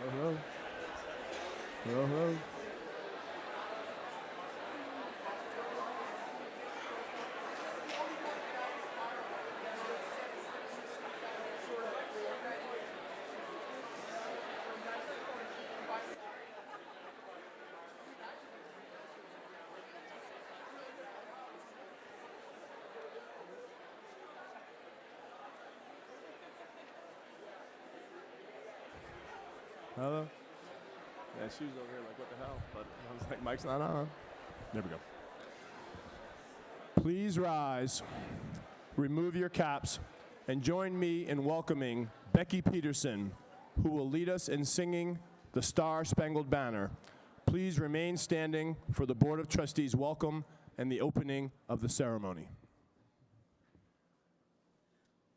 Hello. Hello, hello. Hello? Yeah, she was over here like, what the hell? But I was like, mic's not on. There we go. Please rise, remove your caps, and join me in welcoming Becky Peterson, who will lead us in singing the Star-Spangled Banner. Please remain standing for the Board of Trustees welcome and the opening of the ceremony.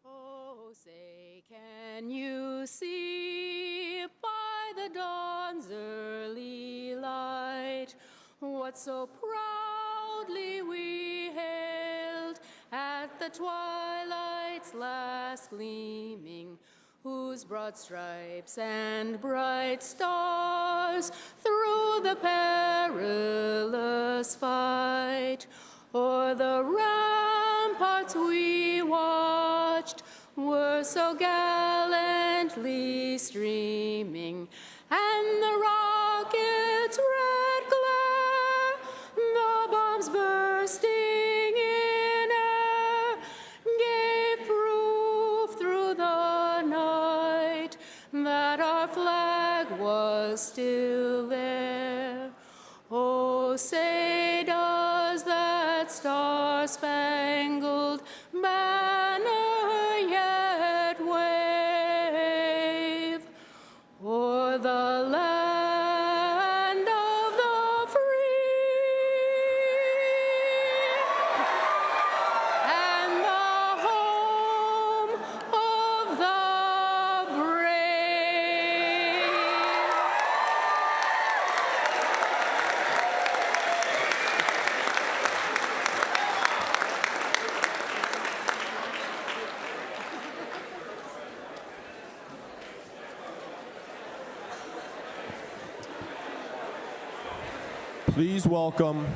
Oh, say, can you see by the dawn's early light what so proudly we hailed at the twilight's last gleaming, whose broad stripes and bright stars through the perilous fight o'er the ramparts we watched were so gallantly streaming, and the rocket's red glare, the bombs bursting in air, gave proof through the night that our flag was still there. Oh, say does that star-spangled banner yet wave o'er the land of the free and the home of the brave? Please welcome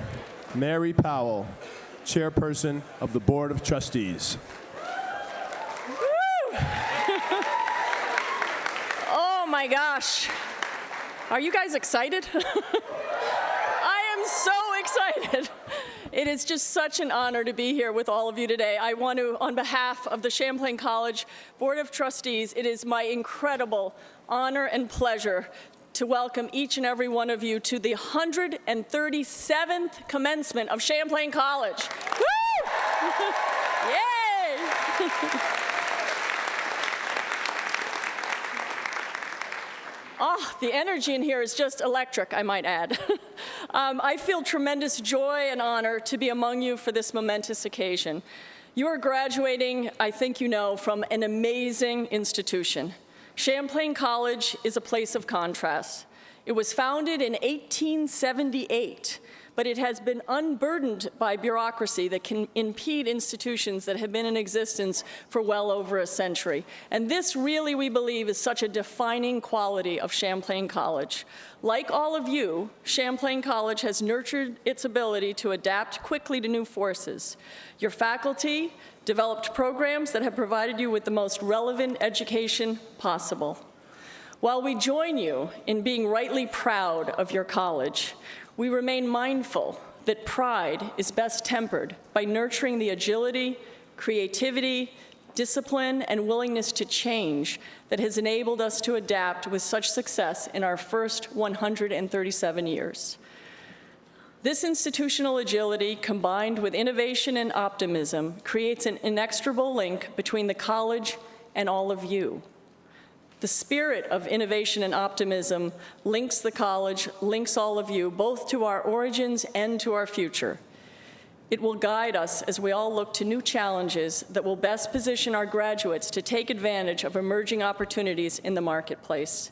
Mary Powell, Chairperson of the Board of Trustees. Oh my gosh. Are you guys excited? I am so excited. It is just such an honor to be here with all of you today. I want to, on behalf of the Champlain College Board of Trustees, it is my incredible honor and pleasure to welcome each and every one of you to the 137th commencement of Champlain College. Woo! Yay! Oh, the energy in here is just electric, I might add. I feel tremendous joy and honor to be among you for this momentous occasion. You are graduating, I think you know, from an amazing institution. Champlain College is a place of contrast. It was founded in 1878, but it has been unburdened by bureaucracy that can impede institutions that have been in existence for well over a century. And this really, we believe, is such a defining quality of Champlain College. Like all of you, Champlain College has nurtured its ability to adapt quickly to new forces. Your faculty developed programs that have provided you with the most relevant education possible. While we join you in being rightly proud of your college, we remain mindful that pride is best tempered by nurturing the agility, creativity, discipline, and willingness to change that has enabled us to adapt with such success in our first 137 years. This institutional agility, combined with innovation and optimism, creates an inexorable link between the college and all of you. The spirit of innovation and optimism links the college, links all of you, both to our origins and to our future. It will guide us as we all look to new challenges that will best position our graduates to take advantage of emerging opportunities in the marketplace.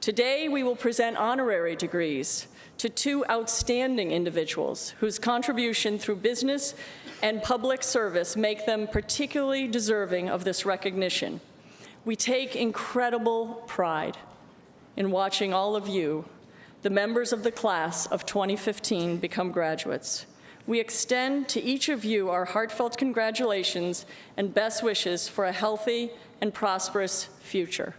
Today, we will present honorary degrees to two outstanding individuals whose contribution through business and public service make them particularly deserving of this recognition. We take incredible pride in watching all of you, the members of the class of 2015, become graduates. We extend to each of you our heartfelt congratulations and best wishes for a healthy and prosperous future.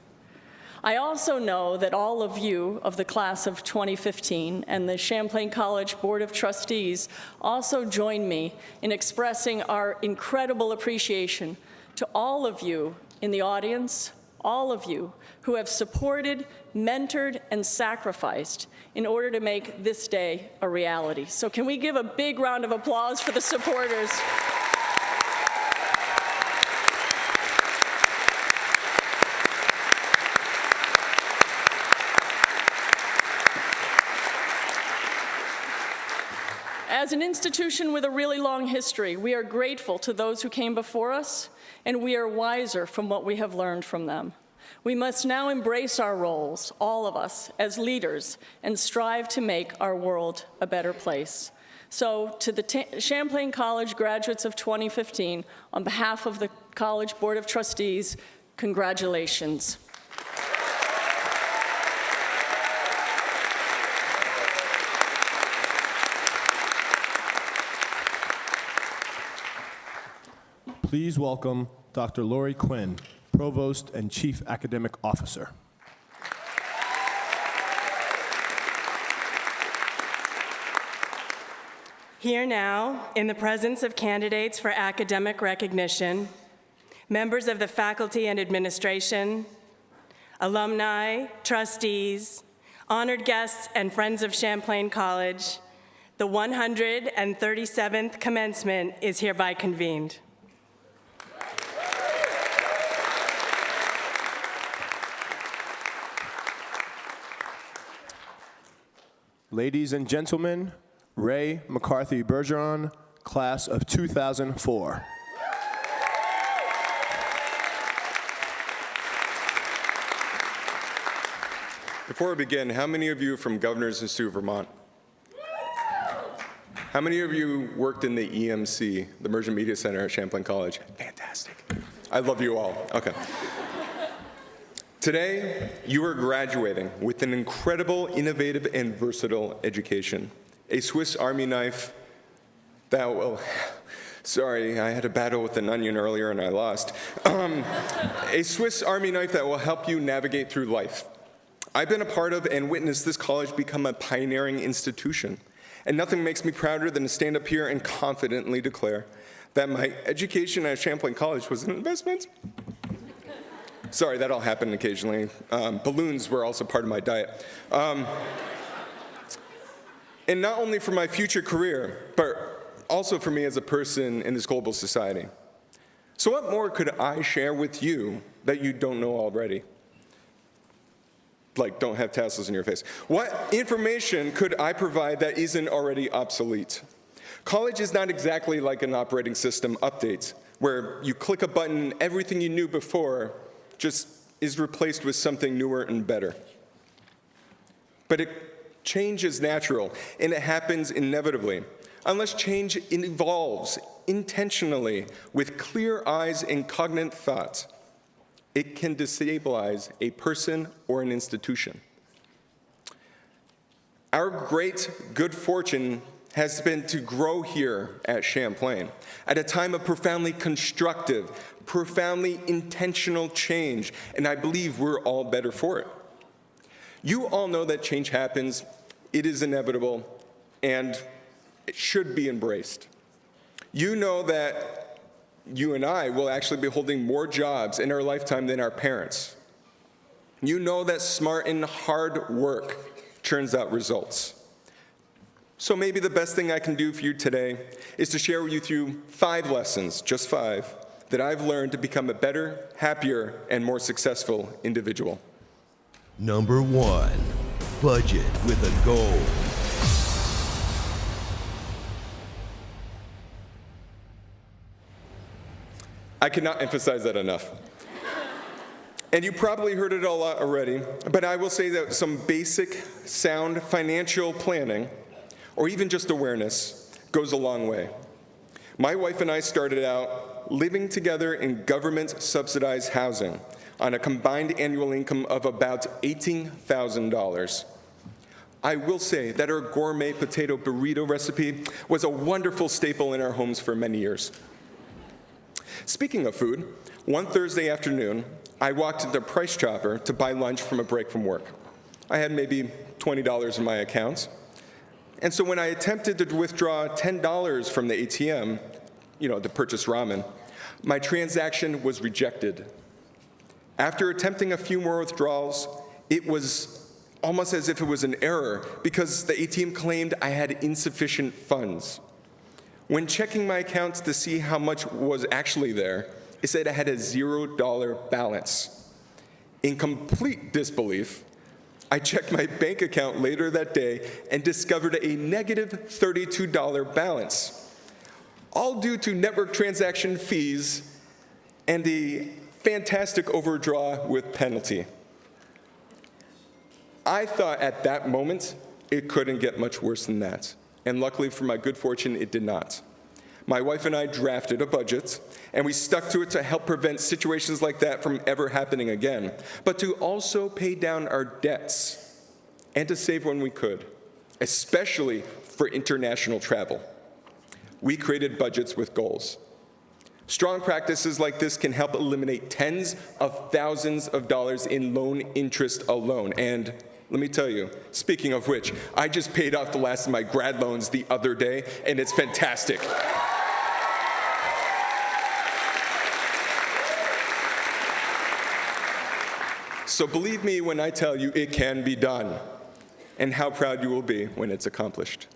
I also know that all of you of the class of 2015 and the Champlain College Board of Trustees also join me in expressing our incredible appreciation to all of you in the audience, all of you who have supported, mentored, and sacrificed in order to make this day a reality. So can we give a big round of applause for the supporters? As an institution with a really long history, we are grateful to those who came before us, and we are wiser from what we have learned from them. We must now embrace our roles, all of us, as leaders, and strive to make our world a better place. So, to the Champlain College graduates of 2015, on behalf of the College Board of Trustees, congratulations. Please welcome Dr. Laurie Quinn, Provost and Chief Academic Officer. Here now, in the presence of candidates for academic recognition, members of the faculty and administration, alumni, trustees, honored guests, and friends of Champlain College, the 137th commencement is hereby convened. Ladies and gentlemen, Ray McCarthy Bergeron, class of 2004. Before we begin, how many of you are from Governor's Institute of Vermont? How many of you worked in the EMC, the Emergent Media Center at Champlain College? Fantastic. I love you all. Okay. Today, you are graduating with an incredible, innovative, and versatile education. A Swiss Army knife that will, sorry, I had a battle with an onion earlier and I lost. A Swiss Army knife that will help you navigate through life. I've been a part of and witnessed this college become a pioneering institution. And nothing makes me prouder than to stand up here and confidently declare that my education at Champlain College was an investment. Sorry, that all happened occasionally. Balloons were also part of my diet. And not only for my future career, but also for me as a person in this global society. So what more could I share with you that you don't know already? Like, don't have tassels in your face. What information could I provide that isn't already obsolete? College is not exactly like an operating system update, where you click a button and everything you knew before just is replaced with something newer and better. But change is natural, and it happens inevitably. Unless change evolves intentionally with clear eyes and cognate thought, it can destabilize a person or an institution. Our great good fortune has been to grow here at Champlain at a time of profoundly constructive, profoundly intentional change, and I believe we're all better for it. You all know that change happens, it is inevitable, and it should be embraced. You know that you and I will actually be holding more jobs in our lifetime than our parents. You know that smart and hard work churns out results. So maybe the best thing I can do for you today is to share with you 5 lessons, just 5, that I've learned to become a better, happier, and more successful individual. Number 1, budget with a goal. I cannot emphasize that enough. And you probably heard it a lot already, but I will say that some basic, sound financial planning, or even just awareness, goes a long way. My wife and I started out living together in government-subsidized housing on a combined annual income of about $18,000. I will say that our gourmet potato burrito recipe was a wonderful staple in our homes for many years. Speaking of food, one Thursday afternoon, I walked into Price Chopper to buy lunch from a break from work. I had maybe $20 in my account. And so when I attempted to withdraw $10 from the ATM, to purchase ramen, my transaction was rejected. After attempting a few more withdrawals, it was almost as if it was an error because the ATM claimed I had insufficient funds. When checking my accounts to see how much was actually there, it said I had a $0 balance. In complete disbelief, I checked my bank account later that day and discovered a negative $32 balance, all due to network transaction fees and the fantastic overdraw with penalty. I thought at that moment it couldn't get much worse than that, and luckily for my good fortune, it did not. My wife and I drafted a budget, and we stuck to it to help prevent situations like that from ever happening again, but to also pay down our debts and to save when we could, especially for international travel. We created budgets with goals. Strong practices like this can help eliminate tens of thousands of dollars in loan interest alone. And let me tell you, speaking of which, I just paid off the last of my grad loans the other day, and it's fantastic. So believe me when I tell you it can be done, and how proud you will be when it's accomplished.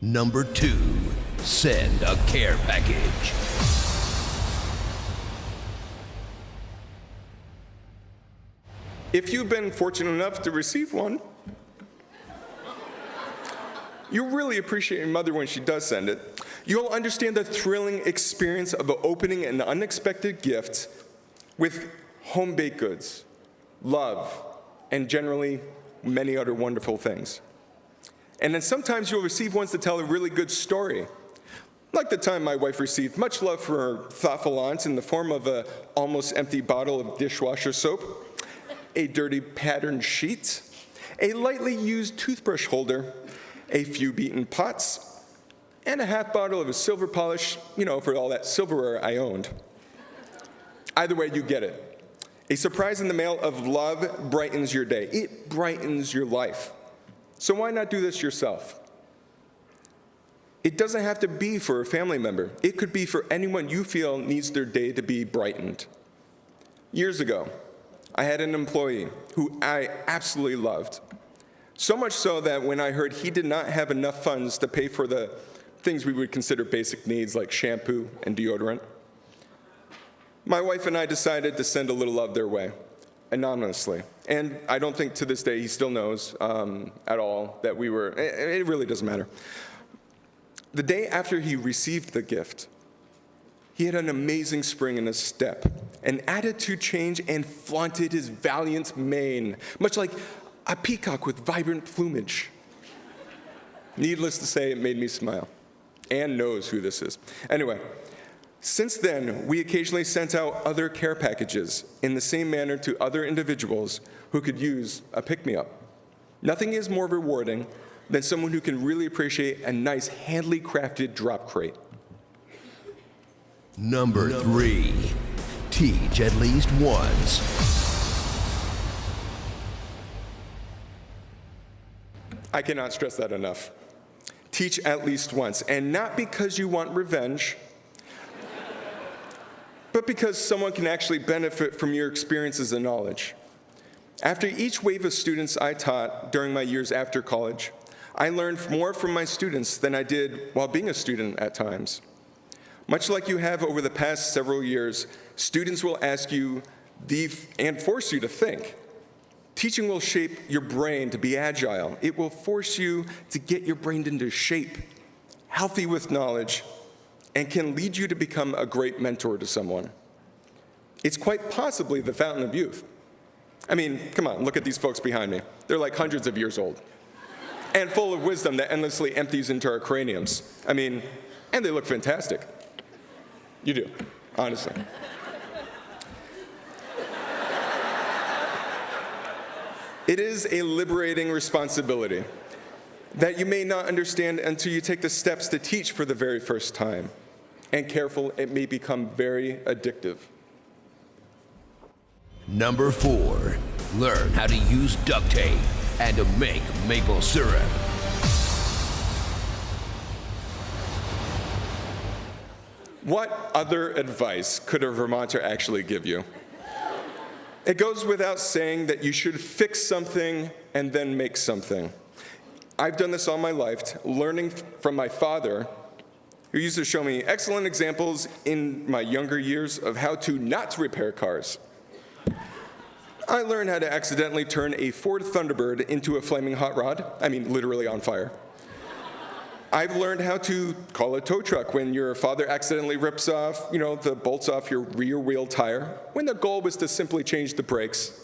Number 2, send a care package. If you've been fortunate enough to receive one, you'll really appreciate your mother when she does send it. You'll understand the thrilling experience of opening an unexpected gift with home-baked goods, love, and generally many other wonderful things. And then sometimes you'll receive ones that tell a really good story. Like the time my wife received much love for her thoughtful aunt in the form of an almost empty bottle of dishwasher soap, a dirty patterned sheet, a lightly used toothbrush holder, a few beaten pots, and a half bottle of a silver polish, for all that silverware I owned. Either way, you get it. A surprise in the mail of love brightens your day. It brightens your life. So why not do this yourself? It doesn't have to be for a family member. It could be for anyone you feel needs their day to be brightened. Years ago, I had an employee who I absolutely loved. So much so that when I heard he did not have enough funds to pay for the things we would consider basic needs like shampoo and deodorant, my wife and I decided to send a little love their way, anonymously. And I don't think to this day he still knows at all that we were, it really doesn't matter. The day after he received the gift, he had an amazing spring in his step, an attitude change, and flaunted his valiant mane, much like a peacock with vibrant plumage. Needless to say, it made me smile. Anne knows who this is. Anyway, since then, we occasionally sent out other care packages in the same manner to other individuals who could use a pick-me-up. Nothing is more rewarding than someone who can really appreciate a nice, handily crafted drop crate. Number 3, teach at least once. I cannot stress that enough. Teach at least once, and not because you want revenge, but because someone can actually benefit from your experiences and knowledge. After each wave of students I taught during my years after college, I learned more from my students than I did while being a student at times. Much like you have over the past several years, students will ask you and force you to think. Teaching will shape your brain to be agile. It will force you to get your brain into shape, healthy with knowledge, and can lead you to become a great mentor to someone. It's quite possibly the fountain of youth. I mean, come on, look at these folks behind me. They're like hundreds of years old and full of wisdom that endlessly empties into our craniums. I mean, and they look fantastic. You do, honestly. It is a liberating responsibility that you may not understand until you take the steps to teach for the very first time. And careful, it may become very addictive. Number 4, learn how to use duct tape and to make maple syrup. What other advice could a Vermonter actually give you? It goes without saying that you should fix something and then make something. I've done this all my life, learning from my father, who used to show me excellent examples in my younger years of how to not repair cars. I learned how to accidentally turn a Ford Thunderbird into a flaming hot rod. I mean, literally on fire. I've learned how to call a tow truck when your father accidentally rips off, the bolts off your rear wheel tire, when the goal was to simply change the brakes.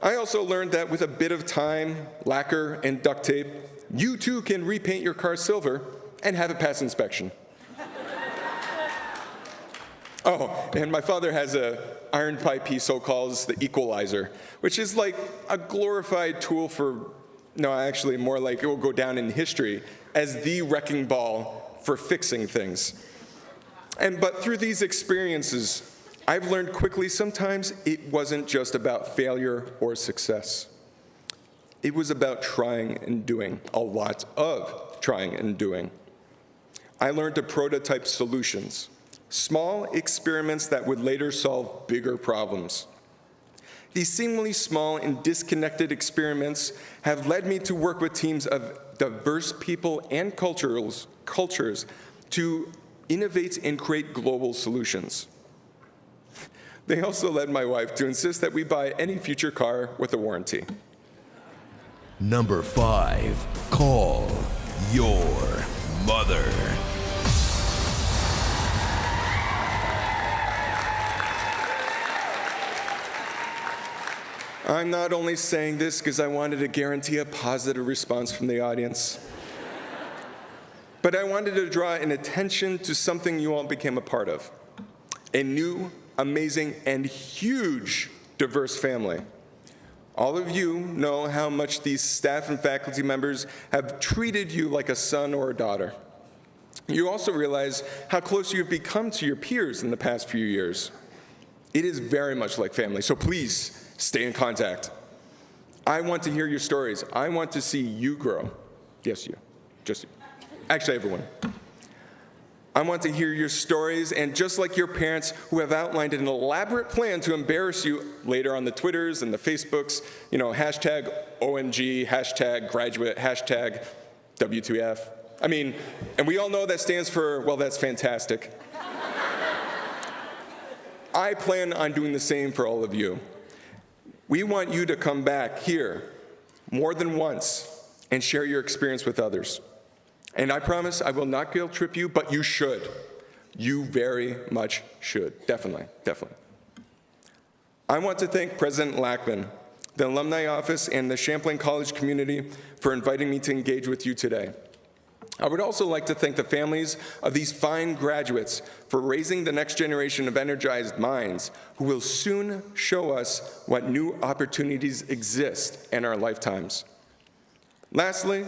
I also learned that with a bit of time, lacquer, and duct tape, you too can repaint your car silver and have it pass inspection. Oh, and my father has a iron pipe he so-calls the equalizer, which is like a glorified tool for, actually more like it will go down in history as the wrecking ball for fixing things. But through these experiences, I've learned quickly sometimes it wasn't just about failure or success. It was about trying and doing, a lot of trying and doing. I learned to prototype solutions, small experiments that would later solve bigger problems. These seemingly small and disconnected experiments have led me to work with teams of diverse people and cultures to innovate and create global solutions. They also led my wife to insist that we buy any future car with a warranty. Number 5, call your mother. I'm not only saying this because I wanted to guarantee a positive response from the audience, but I wanted to draw an attention to something you all became a part of. A new, amazing, and huge diverse family. All of you know how much these staff and faculty members have treated you like a son or a daughter. You also realize how close you've become to your peers in the past few years. It is very much like family, so please stay in contact. I want to hear your stories. I want to see you grow. Yes, you. Just you. Actually, everyone. I want to hear your stories, and just like your parents who have outlined an elaborate plan to embarrass you later on the Twitters and the Facebooks, hashtag OMG, hashtag graduate, hashtag W2F. And we all know that stands for, well, that's fantastic. I plan on doing the same for all of you. We want you to come back here more than once and share your experience with others. And I promise I will not guilt trip you, but you should. You very much should. Definitely, definitely. I want to thank President Laackman, the Alumni Office, and the Champlain College community for inviting me to engage with you today. I would also like to thank the families of these fine graduates for raising the next generation of energized minds who will soon show us what new opportunities exist in our lifetimes. Lastly,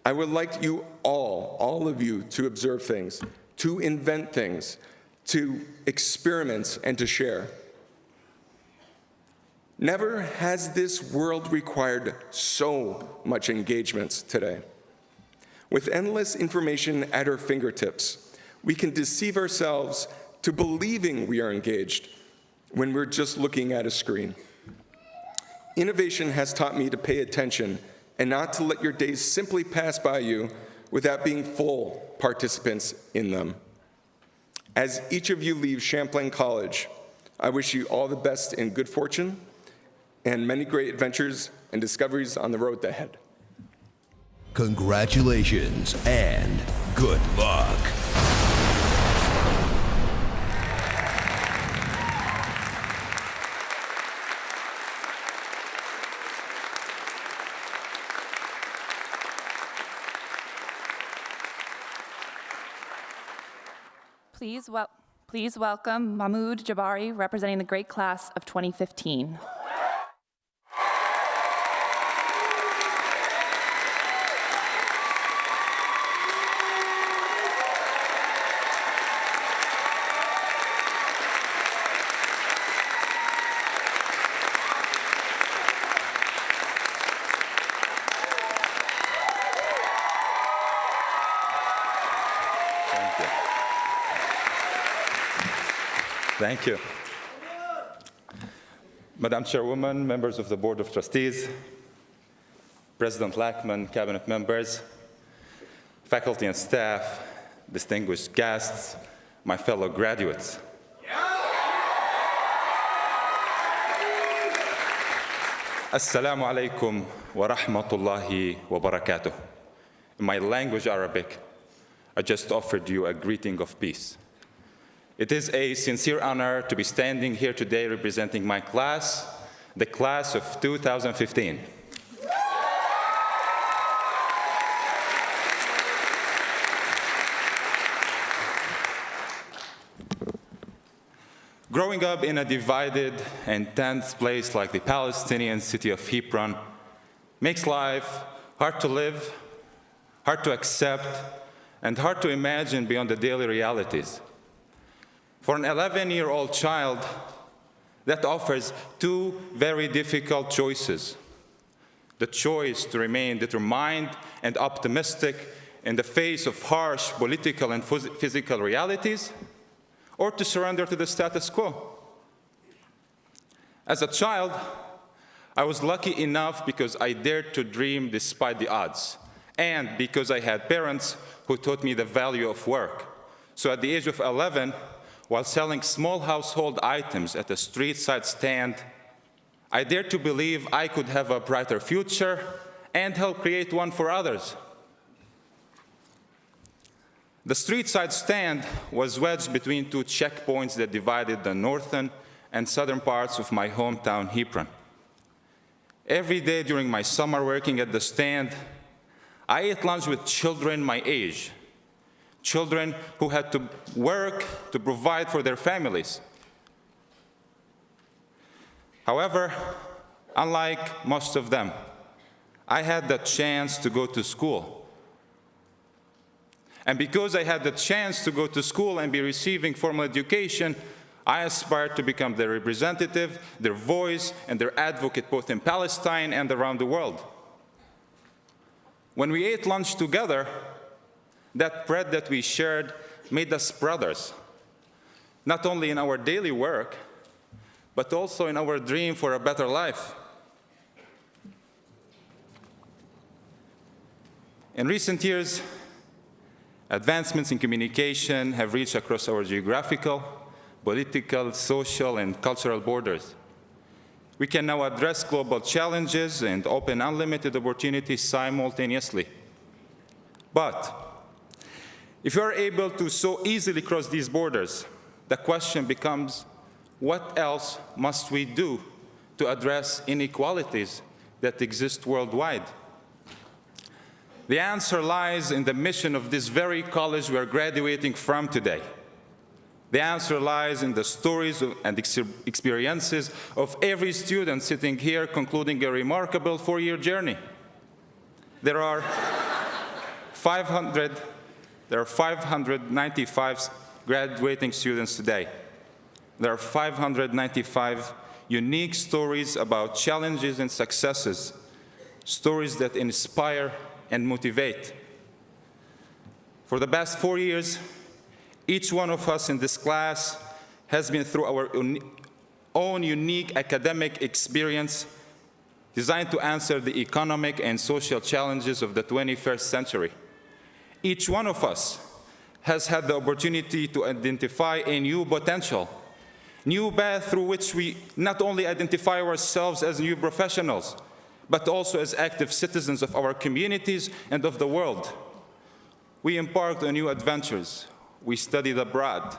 I would like you all of you, to observe things, to invent things, to experiment, and to share. Never has this world required so much engagement today. With endless information at our fingertips, we can deceive ourselves to believing we are engaged when we're just looking at a screen. Innovation has taught me to pay attention and not to let your days simply pass by you without being full participants in them. As each of you leaves Champlain College, I wish you all the best in good fortune and many great adventures and discoveries on the road ahead. Congratulations and good luck. Please welcome Mahmoud Jabari, representing the great class of 2015. Thank you. Madam Chairwoman, members of the Board of Trustees, President Laackman, cabinet members, faculty and staff, distinguished guests, my fellow graduates. Assalamu alaikum wa rahmatullahi wa barakatuh. In my language, Arabic, I just offered you a greeting of peace. It is a sincere honor to be standing here today representing my class, the class of 2015. Growing up in a divided and tense place like the Palestinian city of Hebron makes life hard to live, hard to accept, and hard to imagine beyond the daily realities. For an 11-year-old child, that offers two very difficult choices. The choice to remain determined and optimistic in the face of harsh political and physical realities, or to surrender to the status quo. As a child, I was lucky enough because I dared to dream despite the odds, and because I had parents who taught me the value of work. So at the age of 11, while selling small household items at a street side stand, I dared to believe I could have a brighter future and help create one for others. The street side stand was wedged between two checkpoints that divided the northern and southern parts of my hometown, Hebron. Every day during my summer working at the stand, I ate lunch with children my age, children who had to work to provide for their families. However, unlike most of them, I had the chance to go to school. And because I had the chance to go to school and be receiving formal education, I aspired to become their representative, their voice, and their advocate both in Palestine and around the world. When we ate lunch together, that bread that we shared made us brothers, not only in our daily work, but also in our dream for a better life. In recent years, advancements in communication have reached across our geographical, political, social, and cultural borders. We can now address global challenges and open unlimited opportunities simultaneously. But if you are able to so easily cross these borders, the question becomes, what else must we do to address inequalities that exist worldwide? The answer lies in the mission of this very college we are graduating from today. The answer lies in the stories and experiences of every student sitting here concluding a remarkable four-year journey. There are 595 graduating students today. There are 595 unique stories about challenges and successes, stories that inspire and motivate. For the past 4 years, each one of us in this class has been through our own unique academic experience designed to answer the economic and social challenges of the 21st century. Each one of us has had the opportunity to identify a new potential, new path through which we not only identify ourselves as new professionals, but also as active citizens of our communities and of the world. We embarked on new adventures. We studied abroad.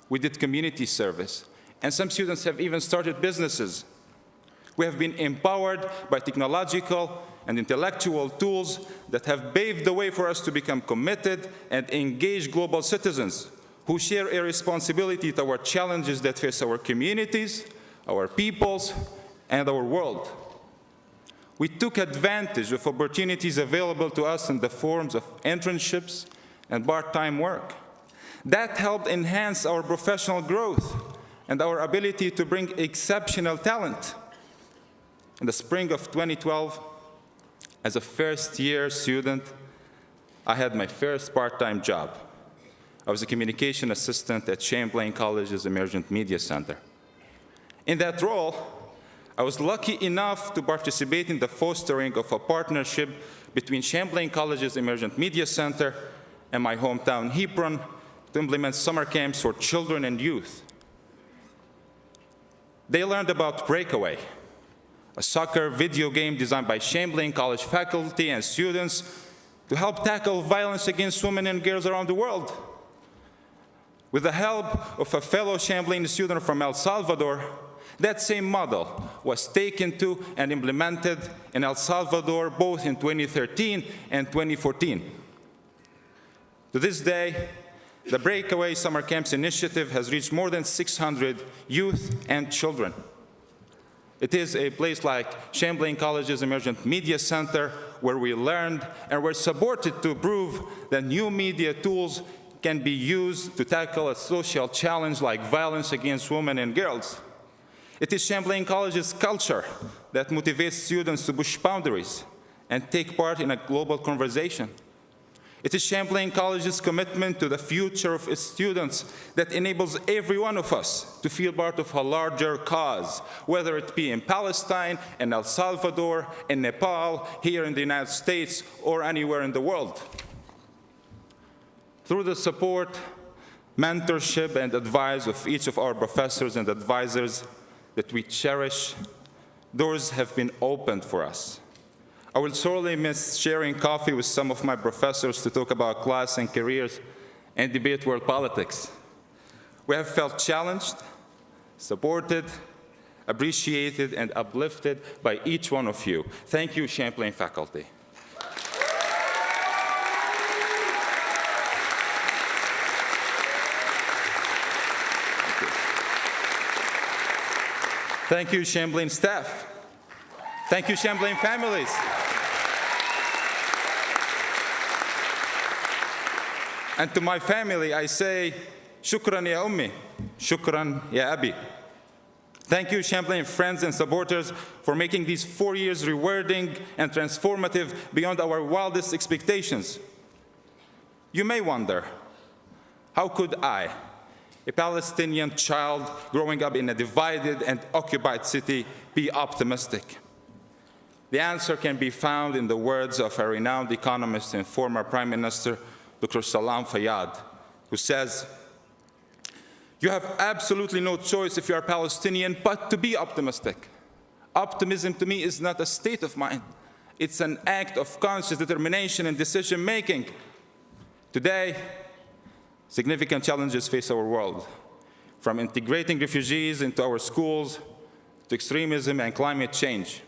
We did community service. And some students have even started businesses. We have been empowered by technological and intellectual tools that have paved the way for us to become committed and engaged global citizens who share a responsibility toward challenges that face our communities, our peoples, and our world. We took advantage of opportunities available to us in the forms of internships and part-time work. That helped enhance our professional growth and our ability to bring exceptional talent. In the spring of 2012, as a first-year student, I had my first part-time job. I was a communication assistant at Champlain College's Emergent Media Center. In that role, I was lucky enough to participate in the fostering of a partnership between Champlain College's Emergent Media Center and my hometown, Hebron, to implement summer camps for children and youth. They learned about Breakaway, a soccer video game designed by Champlain College faculty and students to help tackle violence against women and girls around the world. With the help of a fellow Champlain student from El Salvador, that same model was taken to and implemented in El Salvador both in 2013 and 2014. To this day, the Breakaway Summer Camps initiative has reached more than 600 youth and children. It is a place like Champlain College's Emergent Media Center where we learned and were supported to prove that new media tools can be used to tackle a social challenge like violence against women and girls. It is Champlain College's culture that motivates students to push boundaries and take part in a global conversation. It is Champlain College's commitment to the future of its students that enables every one of us to feel part of a larger cause, whether it be in Palestine, in El Salvador, in Nepal, here in the United States, or anywhere in the world. Through the support, mentorship, and advice of each of our professors and advisors that we cherish, doors have been opened for us. I will sorely miss sharing coffee with some of my professors to talk about class and careers and debate world politics. We have felt challenged, supported, appreciated, and uplifted by each one of you. Thank you, Champlain faculty. Thank you, Champlain staff. Thank you, Champlain families. And to my family, I say, shukran ya ummi, shukran ya abi. Thank you, Champlain friends and supporters, for making these 4 years rewarding and transformative beyond our wildest expectations. You may wonder, how could I, a Palestinian child growing up in a divided and occupied city, be optimistic? The answer can be found in the words of a renowned economist and former Prime Minister, Dr. Salam Fayyad, who says, "You have absolutely no choice if you are Palestinian but to be optimistic. Optimism to me is not a state of mind. It's an act of conscious determination and decision-making." Today, significant challenges face our world, from integrating refugees into our schools to extremism and climate change.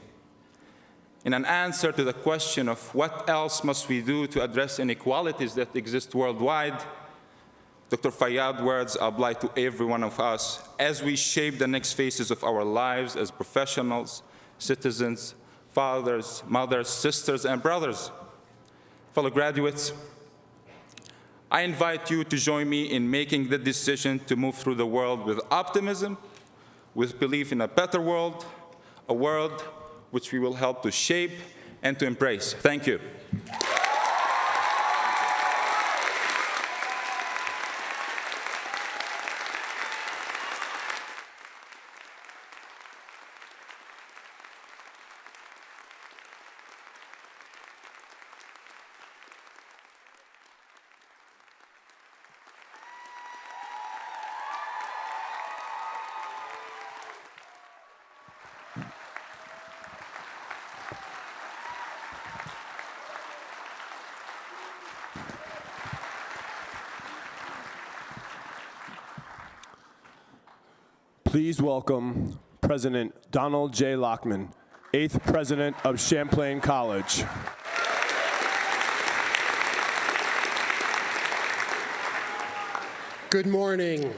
In an answer to the question of what else must we do to address inequalities that exist worldwide, Dr. Fayyad's words apply to every one of us as we shape the next phases of our lives as professionals, citizens, fathers, mothers, sisters, and brothers. Fellow graduates, I invite you to join me in making the decision to move through the world with optimism, with belief in a better world, a world which we will help to shape and to embrace. Thank you. Please welcome President Donald J. Laackman, 8th President of Champlain College. Good morning.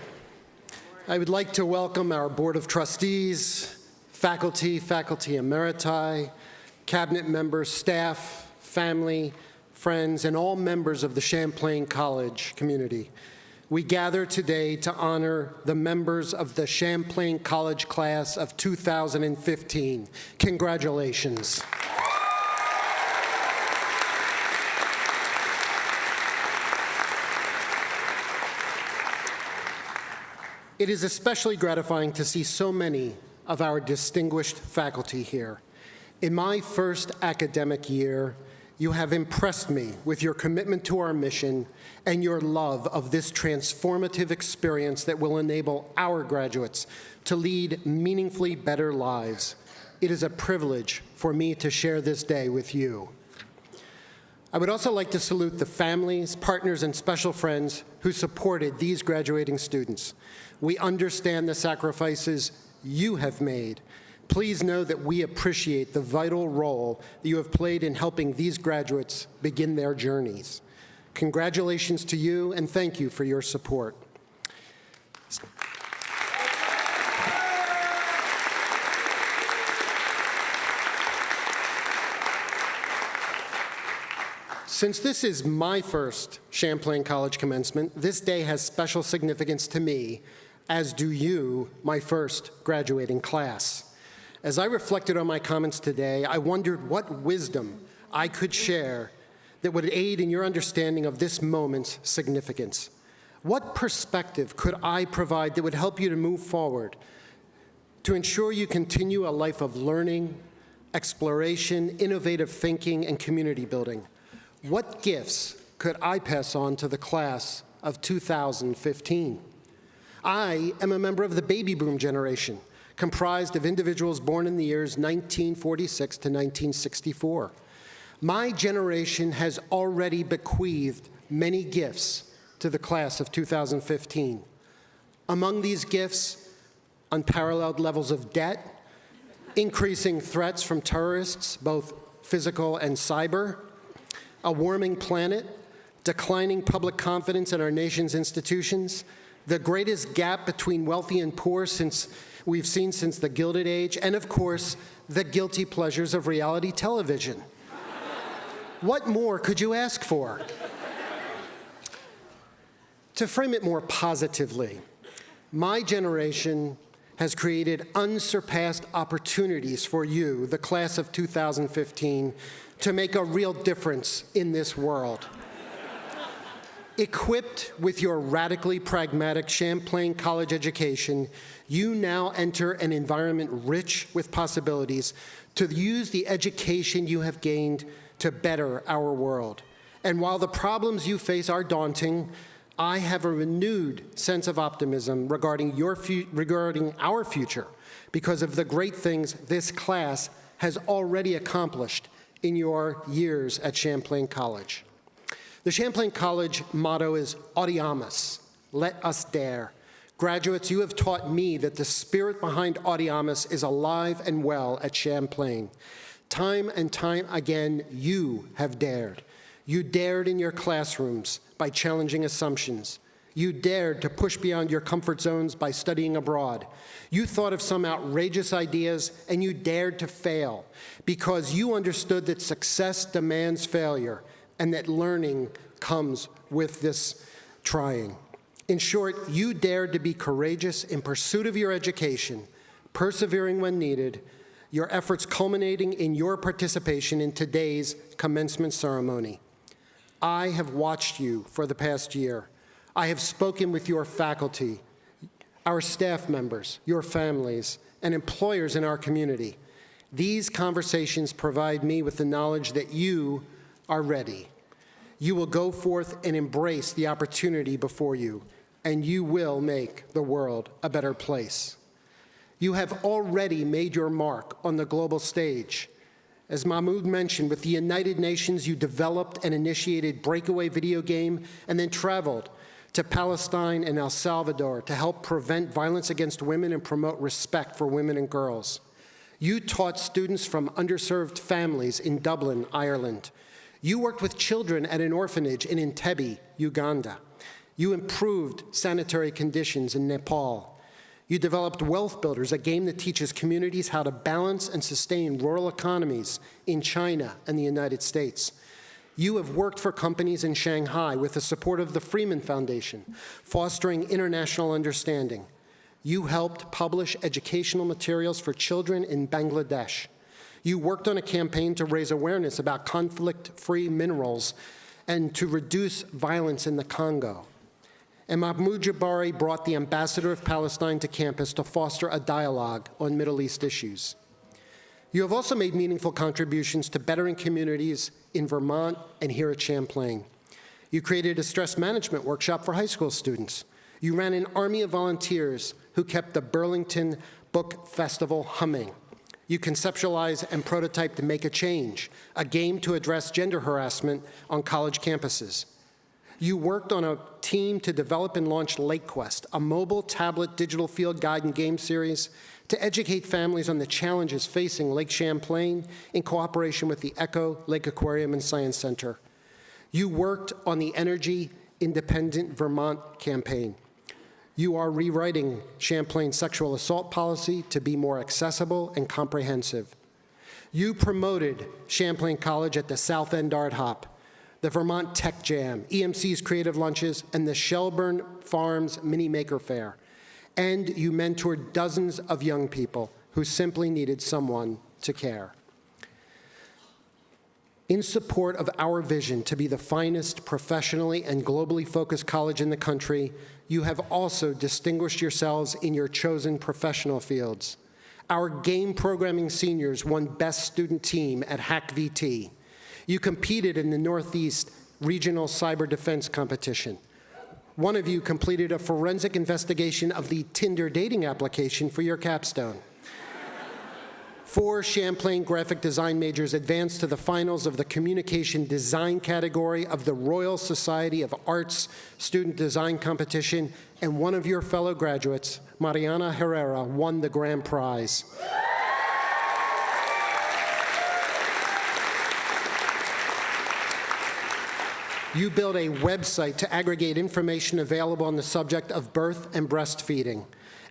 I would like to welcome our Board of Trustees, faculty emeriti, cabinet members, staff, family, friends, and all members of the Champlain College community. We gather today to honor the members of the Champlain College class of 2015. Congratulations. It is especially gratifying to see so many of our distinguished faculty here. In my first academic year, you have impressed me with your commitment to our mission and your love of this transformative experience that will enable our graduates to lead meaningfully better lives. It is a privilege for me to share this day with you. I would also like to salute the families, partners, and special friends who supported these graduating students. We understand the sacrifices you have made. Please know that we appreciate the vital role that you have played in helping these graduates begin their journeys. Congratulations to you, and thank you for your support. Since this is my first Champlain College commencement, this day has special significance to me, as do you, my first graduating class. As I reflected on my comments today, I wondered what wisdom I could share that would aid in your understanding of this moment's significance. What perspective could I provide that would help you to move forward, to ensure you continue a life of learning, exploration, innovative thinking, and community building? What gifts could I pass on to the class of 2015? I am a member of the baby boom generation, comprised of individuals born in the years 1946 to 1964. My generation has already bequeathed many gifts to the class of 2015. Among these gifts, unparalleled levels of debt, increasing threats from terrorists, both physical and cyber, a warming planet, declining public confidence in our nation's institutions, the greatest gap between wealthy and poor we've seen since the Gilded Age, and of course, the guilty pleasures of reality television. What more could you ask for? To frame it more positively, my generation has created unsurpassed opportunities for you, the class of 2015, to make a real difference in this world. Equipped with your radically pragmatic Champlain College education, you now enter an environment rich with possibilities to use the education you have gained to better our world. And while the problems you face are daunting, I have a renewed sense of optimism regarding our future because of the great things this class has already accomplished in your years at Champlain College. The Champlain College motto is Audiamus, let us dare. Graduates, you have taught me that the spirit behind Audiamus is alive and well at Champlain. Time and time again, you have dared. You dared in your classrooms by challenging assumptions. You dared to push beyond your comfort zones by studying abroad. You thought of some outrageous ideas, and you dared to fail because you understood that success demands failure and that learning comes with this trying. In short, you dared to be courageous in pursuit of your education, persevering when needed, your efforts culminating in your participation in today's commencement ceremony. I have watched you for the past year. I have spoken with your faculty, our staff members, your families, and employers in our community. These conversations provide me with the knowledge that you are ready. You will go forth and embrace the opportunity before you, and you will make the world a better place. You have already made your mark on the global stage. As Mahmoud mentioned, with the United Nations, you developed and initiated breakaway video game and then traveled to Palestine and El Salvador to help prevent violence against women and promote respect for women and girls. You taught students from underserved families in Dublin, Ireland. You worked with children at an orphanage in Entebbe, Uganda. You improved sanitary conditions in Nepal. You developed Wealth Builders, a game that teaches communities how to balance and sustain rural economies in China and the United States. You have worked for companies in Shanghai with the support of the Freeman Foundation, fostering international understanding. You helped publish educational materials for children in Bangladesh. You worked on a campaign to raise awareness about conflict-free minerals and to reduce violence in the Congo. And Mahmoud Jabari brought the ambassador of Palestine to campus to foster a dialogue on Middle East issues. You have also made meaningful contributions to bettering communities in Vermont and here at Champlain. You created a stress management workshop for high school students. You ran an army of volunteers who kept the Burlington Book Festival humming. You conceptualized and prototyped Make a Change, a game to address gender harassment on college campuses. You worked on a team to develop and launch Lake Quest, a mobile tablet digital field guide and game series to educate families on the challenges facing Lake Champlain in cooperation with the Echo Lake Aquarium and Science Center. You worked on the Energy Independent Vermont campaign. You are rewriting Champlain's sexual assault policy to be more accessible and comprehensive. You promoted Champlain College at the South End Art Hop, the Vermont Tech Jam, EMC's Creative Lunches, and the Shelburne Farms Mini Maker Fair. And you mentored dozens of young people who simply needed someone to care. In support of our vision to be the finest professionally and globally focused college in the country, you have also distinguished yourselves in your chosen professional fields. Our game programming seniors won Best Student Team at Hack VT. You competed in the Northeast Regional Cyber Defense Competition. One of you completed a forensic investigation of the Tinder dating application for your capstone. 4 Champlain graphic design majors advanced to the finals of the communication design category of the Royal Society of Arts Student Design Competition, and one of your fellow graduates, Mariana Herrera, won the grand prize. You built a website to aggregate information available on the subject of birth and breastfeeding.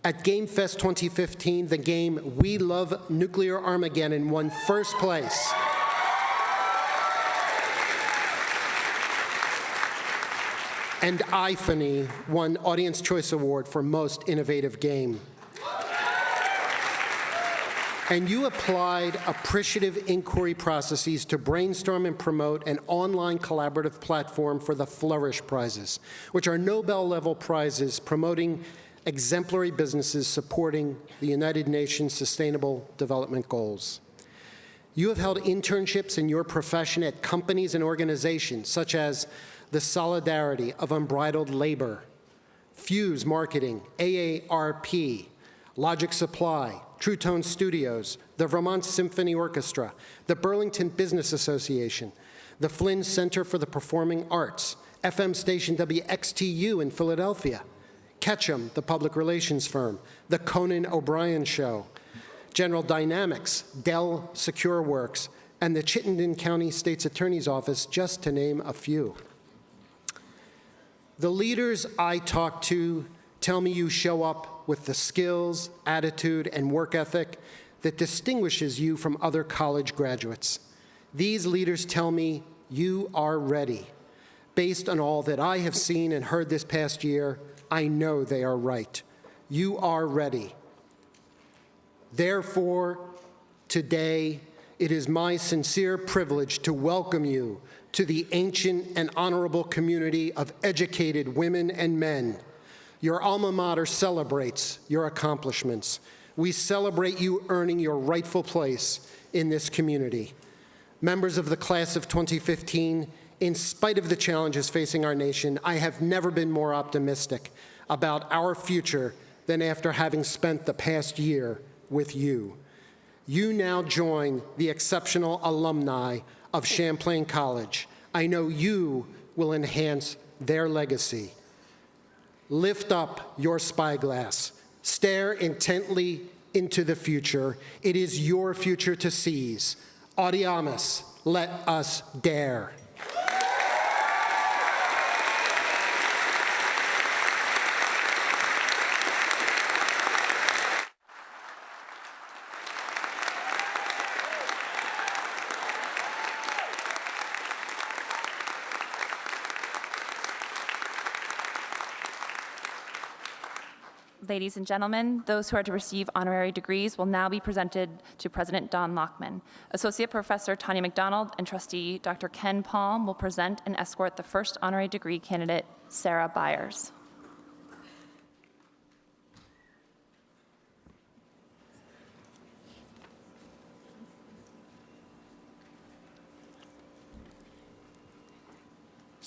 At Game Fest 2015, the game We Love Nuclear Armageddon won first place. And iPhony won Audience Choice Award for Most Innovative Game. And you applied appreciative inquiry processes to brainstorm and promote an online collaborative platform for the Flourish Prizes, which are Nobel-level prizes promoting exemplary businesses supporting the United Nations Sustainable Development Goals. You have held internships in your profession at companies and organizations such as the Solidarity of Unbridled Labor, Fuse Marketing, AARP, Logic Supply, True Tone Studios, the Vermont Symphony Orchestra, the Burlington Business Association, the Flynn Center for the Performing Arts, FM station WXTU in Philadelphia, Ketchum, the public relations firm, the Conan O'Brien Show, General Dynamics, Dell Secure Works, and the Chittenden County State's Attorney's Office, just to name a few. The leaders I talk to tell me you show up with the skills, attitude, and work ethic that distinguishes you from other college graduates. These leaders tell me you are ready. Based on all that I have seen and heard this past year, I know they are right. You are ready. Therefore, today, it is my sincere privilege to welcome you to the ancient and honorable community of educated women and men. Your alma mater celebrates your accomplishments. We celebrate you earning your rightful place in this community. Members of the class of 2015, in spite of the challenges facing our nation, I have never been more optimistic about our future than after having spent the past year with you. You now join the exceptional alumni of Champlain College. I know you will enhance their legacy. Lift up your spyglass. Stare intently into the future. It is your future to seize. Audiamus, let us dare. Ladies and gentlemen, those who are to receive honorary degrees will now be presented to President Don Laackman. Associate Professor Tanya McDonald and Trustee Dr. Ken Palm will present and escort the first honorary degree candidate, Sara Byers.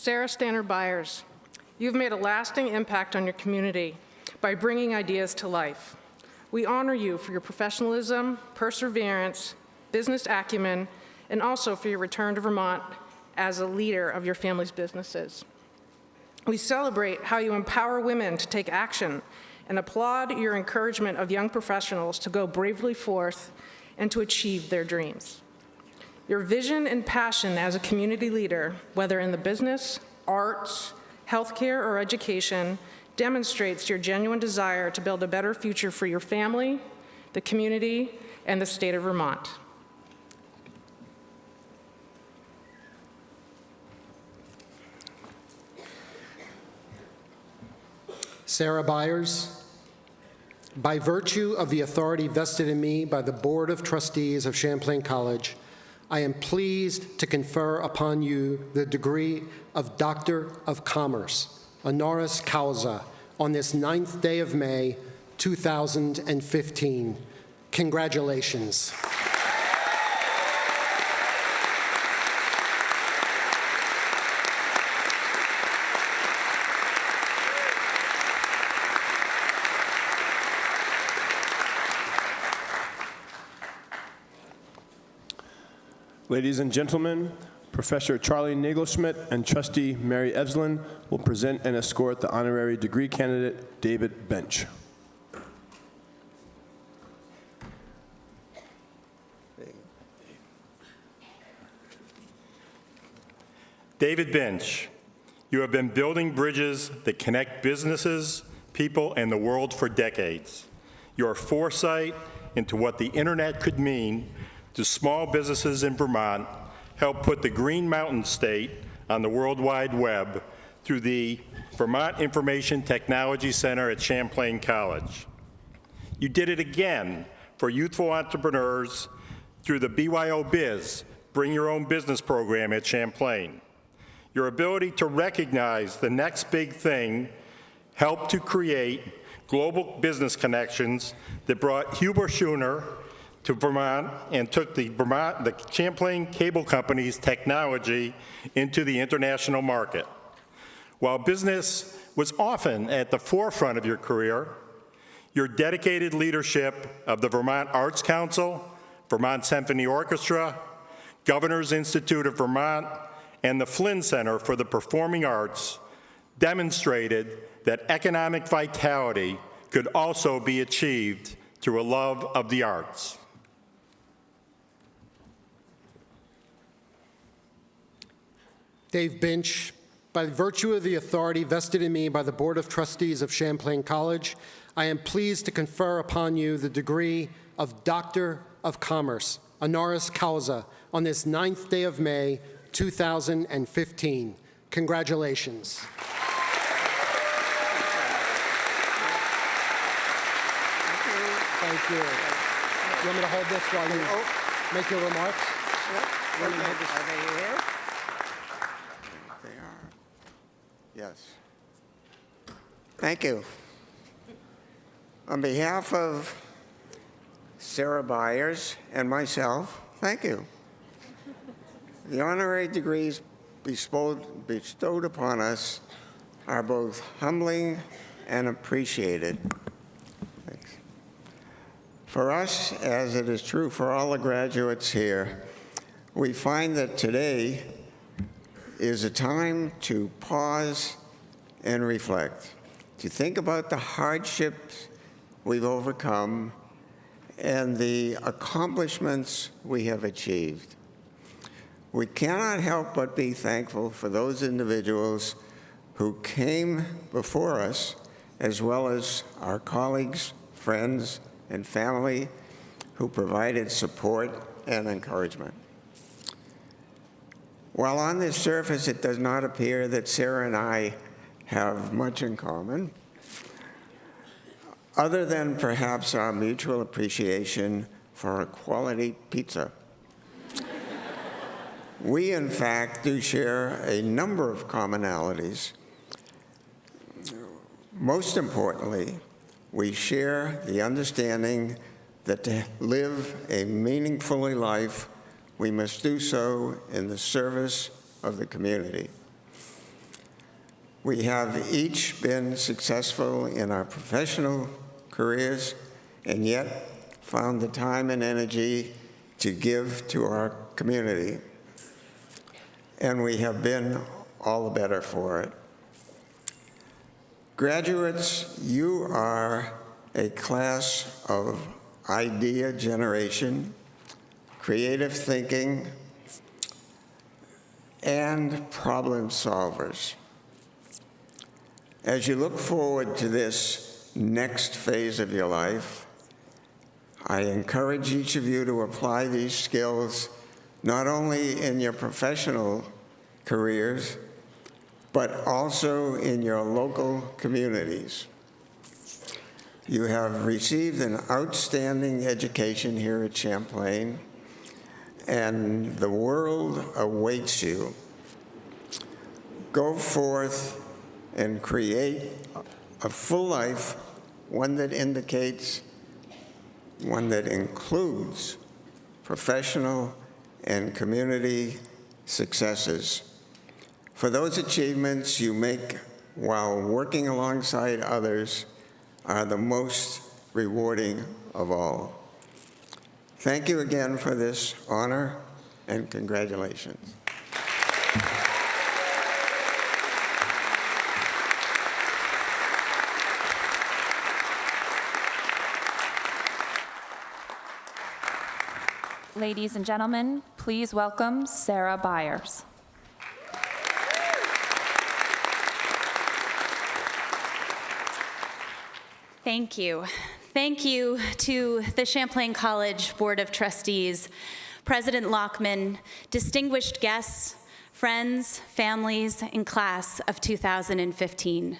Sara Byers, you've made a lasting impact on your community by bringing ideas to life. We honor you for your professionalism, perseverance, business acumen, and also for your return to Vermont as a leader of your family's businesses. We celebrate how you empower women to take action and applaud your encouragement of young professionals to go bravely forth and to achieve their dreams. Your vision and passion as a community leader, whether in the business, arts, healthcare, or education, demonstrates your genuine desire to build a better future for your family, the community, and the state of Vermont. Sara Byers, by virtue of the authority vested in me by the Board of Trustees of Champlain College, I am pleased to confer upon you the degree of Doctor of Commerce, honoris causa, on this 9th day of May, 2015. Congratulations. Ladies and gentlemen, Professor Charlie Nagelschmidt and Trustee Mary Evslin will present and escort the honorary degree candidate, David Bench. David Bench, you have been building bridges that connect businesses, people, and the world for decades. Your foresight into what the internet could mean to small businesses in Vermont helped put the Green Mountain State on the World Wide Web through the Vermont Information Technology Center at Champlain College. You did it again for youthful entrepreneurs through the BYO Biz, Bring Your Own Business program at Champlain. Your ability to recognize the next big thing helped to create global business connections that brought Huber Schuner to Vermont and took the Champlain Cable Company's technology into the international market. While business was often at the forefront of your career, your dedicated leadership of the Vermont Arts Council, Vermont Symphony Orchestra, Governor's Institute of Vermont, and the Flynn Center for the Performing Arts demonstrated that economic vitality could also be achieved through a love of the arts. Dave Bench, by virtue of the authority vested in me by the Board of Trustees of Champlain College, I am pleased to confer upon you the degree of Doctor of Commerce, honoris causa, on this 9th day of May, 2015. Congratulations. Thank you. You want me to hold this while you make your remarks? Are they here? They are. Yes. Thank you. On behalf of Sara Byers and myself, thank you. The honorary degrees bestowed upon us are both humbling and appreciated. Thanks. For us, as it is true for all the graduates here, we find that today is a time to pause and reflect, to think about the hardships we've overcome and the accomplishments we have achieved. We cannot help but be thankful for those individuals who came before us, as well as our colleagues, friends, and family who provided support and encouragement. While on the surface it does not appear that Sara and I have much in common, other than perhaps our mutual appreciation for a quality pizza. We, in fact, do share a number of commonalities. Most importantly, we share the understanding that to live a meaningful life, we must do so in the service of the community. We have each been successful in our professional careers and yet found the time and energy to give to our community. And we have been all the better for it. Graduates, you are a class of idea generation, creative thinking, and problem solvers. As you look forward to this next phase of your life, I encourage each of you to apply these skills not only in your professional careers, but also in your local communities. You have received an outstanding education here at Champlain, and the world awaits you. Go forth and create a full life, one that includes professional and community successes. For those achievements you make while working alongside others are the most rewarding of all. Thank you again for this honor, and congratulations. Ladies and gentlemen, please welcome Sara Byers. Thank you. Thank you to the Champlain College Board of Trustees, President Laackman, distinguished guests, friends, families, and class of 2015.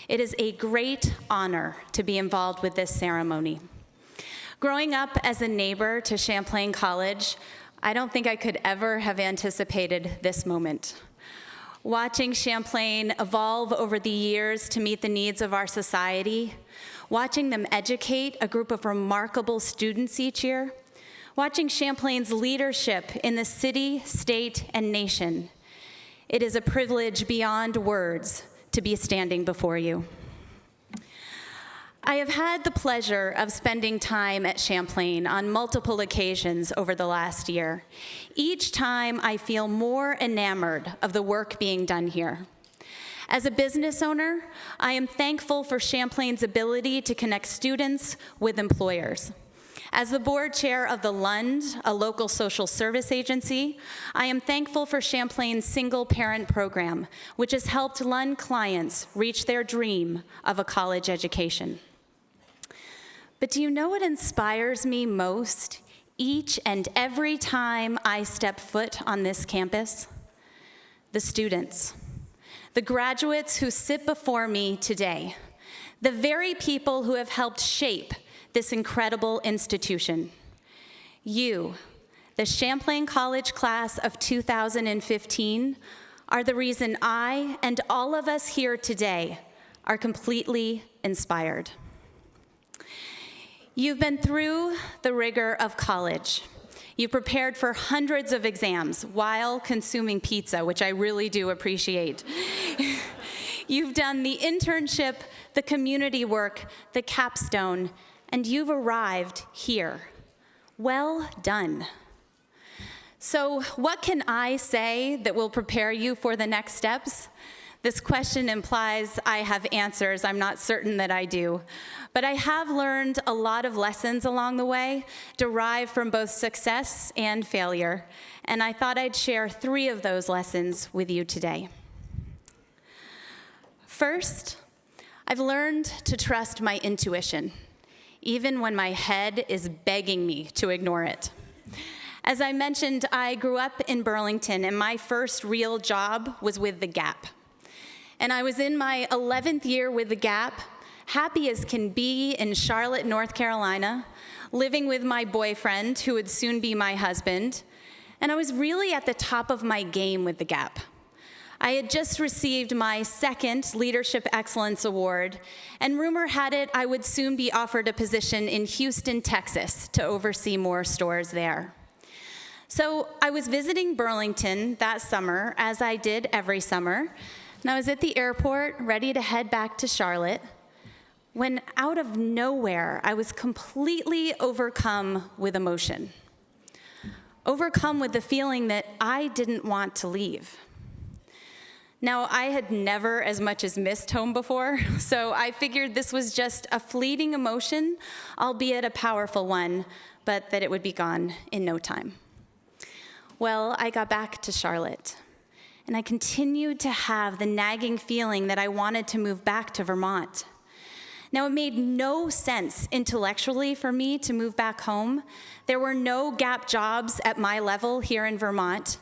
It is a great honor to be involved with this ceremony. Growing up as a neighbor to Champlain College, I don't think I could ever have anticipated this moment. Watching Champlain evolve over the years to meet the needs of our society, watching them educate a group of remarkable students each year, watching Champlain's leadership in the city, state, and nation. It is a privilege beyond words to be standing before you. I have had the pleasure of spending time at Champlain on multiple occasions over the last year. Each time I feel more enamored of the work being done here. As a business owner, I am thankful for Champlain's ability to connect students with employers. As the board chair of the Lund, a local social service agency, I am thankful for Champlain's single parent program, which has helped Lund clients reach their dream of a college education. But do you know what inspires me most each and every time I step foot on this campus? The students, the graduates who sit before me today, the very people who have helped shape this incredible institution. You, the Champlain College class of 2015, are the reason I and all of us here today are completely inspired. You've been through the rigor of college. You prepared for hundreds of exams while consuming pizza, which I really do appreciate. You've done the internship, the community work, the capstone, and you've arrived here. Well done. So what can I say that will prepare you for the next steps? This question implies I have answers. I'm not certain that I do. But I have learned a lot of lessons along the way, derived from both success and failure. And I thought I'd share 3 of those lessons with you today. First, I've learned to trust my intuition, even when my head is begging me to ignore it. As I mentioned, I grew up in Burlington, and my first real job was with The Gap. And I was in my 11th year with The Gap, happy as can be in Charlotte, North Carolina, living with my boyfriend, who would soon be my husband. And I was really at the top of my game with The Gap. I had just received my 2nd Leadership Excellence Award, and rumor had it I would soon be offered a position in Houston, Texas, to oversee more stores there. So I was visiting Burlington that summer, as I did every summer, and I was at the airport, ready to head back to Charlotte, when out of nowhere, I was completely overcome with emotion. Overcome with the feeling that I didn't want to leave. Now, I had never as much as missed home before, so I figured this was just a fleeting emotion, albeit a powerful one, but that it would be gone in no time. Well, I got back to Charlotte, and I continued to have the nagging feeling that I wanted to move back to Vermont. Now, it made no sense intellectually for me to move back home. There were no Gap jobs at my level here in Vermont.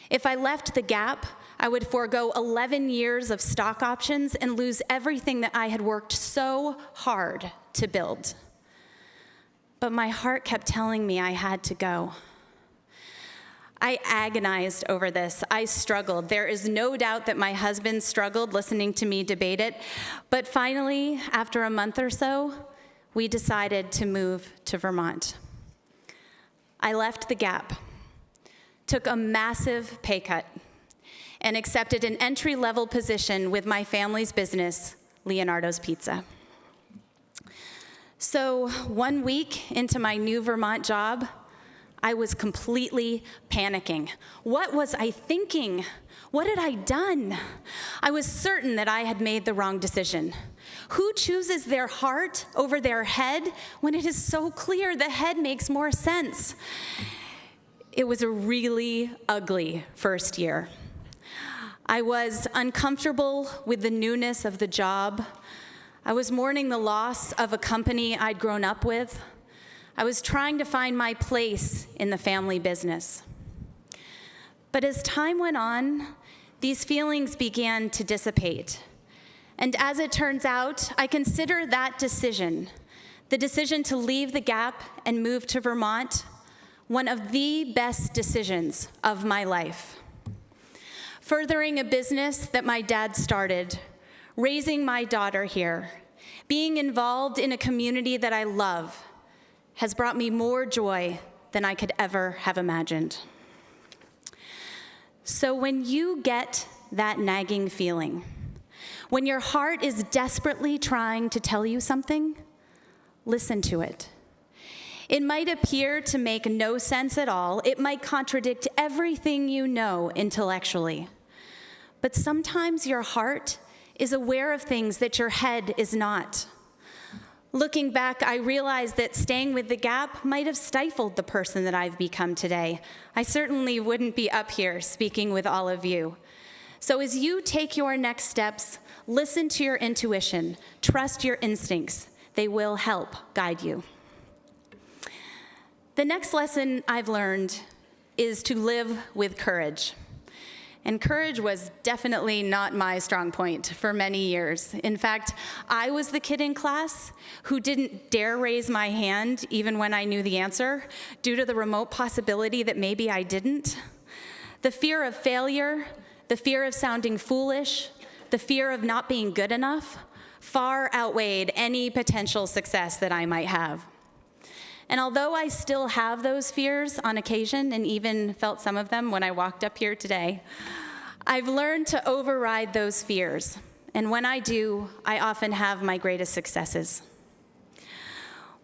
If I left the Gap, I would forego 11 years of stock options and lose everything that I had worked so hard to build. But my heart kept telling me I had to go. I agonized over this. I struggled. There is no doubt that my husband struggled listening to me debate it. But finally, after a month or so, we decided to move to Vermont. I left the Gap, took a massive pay cut, and accepted an entry-level position with my family's business, Leonardo's Pizza. So 1 week into my new Vermont job, I was completely panicking. What was I thinking? What had I done? I was certain that I had made the wrong decision. Who chooses their heart over their head when it is so clear the head makes more sense? It was a really ugly first year. I was uncomfortable with the newness of the job. I was mourning the loss of a company I'd grown up with. I was trying to find my place in the family business. But as time went on, these feelings began to dissipate. And as it turns out, I consider that decision, the decision to leave the Gap and move to Vermont, one of the best decisions of my life. Furthering a business that my dad started, raising my daughter here, being involved in a community that I love, has brought me more joy than I could ever have imagined. So when you get that nagging feeling, when your heart is desperately trying to tell you something, listen to it. It might appear to make no sense at all. It might contradict everything you know intellectually. But sometimes your heart is aware of things that your head is not. Looking back, I realized that staying with the Gap might have stifled the person that I've become today. I certainly wouldn't be up here speaking with all of you. So as you take your next steps, listen to your intuition, trust your instincts. They will help guide you. The next lesson I've learned is to live with courage. And courage was definitely not my strong point for many years. In fact, I was the kid in class who didn't dare raise my hand even when I knew the answer, due to the remote possibility that maybe I didn't. The fear of failure, the fear of sounding foolish, the fear of not being good enough far outweighed any potential success that I might have. And although I still have those fears on occasion, and even felt some of them when I walked up here today, I've learned to override those fears. And when I do, I often have my greatest successes.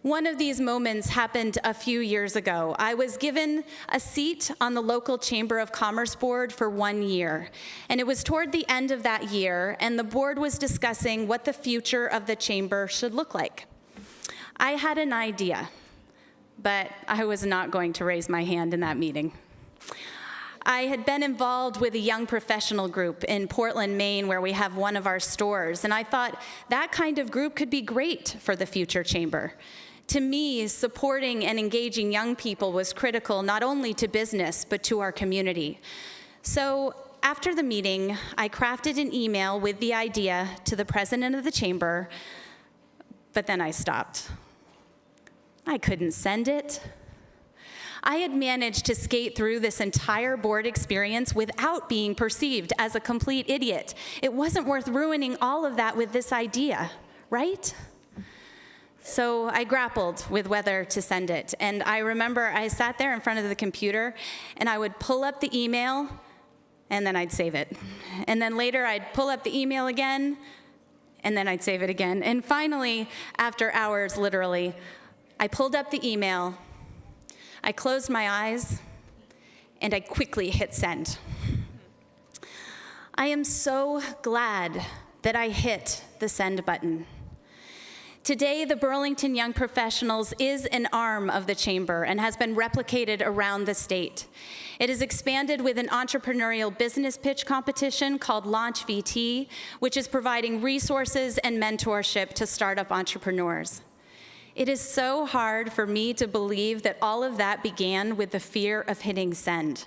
One of these moments happened a few years ago. I was given a seat on the local Chamber of Commerce board for 1 year. And it was toward the end of that year, and the board was discussing what the future of the chamber should look like. I had an idea, but I was not going to raise my hand in that meeting. I had been involved with a young professional group in Portland, Maine, where we have one of our stores, and I thought that kind of group could be great for the future chamber. To me, supporting and engaging young people was critical not only to business, but to our community. So after the meeting, I crafted an email with the idea to the president of the chamber, but then I stopped. I couldn't send it. I had managed to skate through this entire board experience without being perceived as a complete idiot. It wasn't worth ruining all of that with this idea, right? So I grappled with whether to send it. And I remember I sat there in front of the computer, and I would pull up the email, and then I'd save it. And then later I'd pull up the email again, and then I'd save it again. And finally, after hours, literally, I pulled up the email, I closed my eyes, and I quickly hit send. I am so glad that I hit the send button. Today, the Burlington Young Professionals is an arm of the Chamber and has been replicated around the state. It is expanded with an entrepreneurial business pitch competition called Launch VT, which is providing resources and mentorship to startup entrepreneurs. It is so hard for me to believe that all of that began with the fear of hitting send.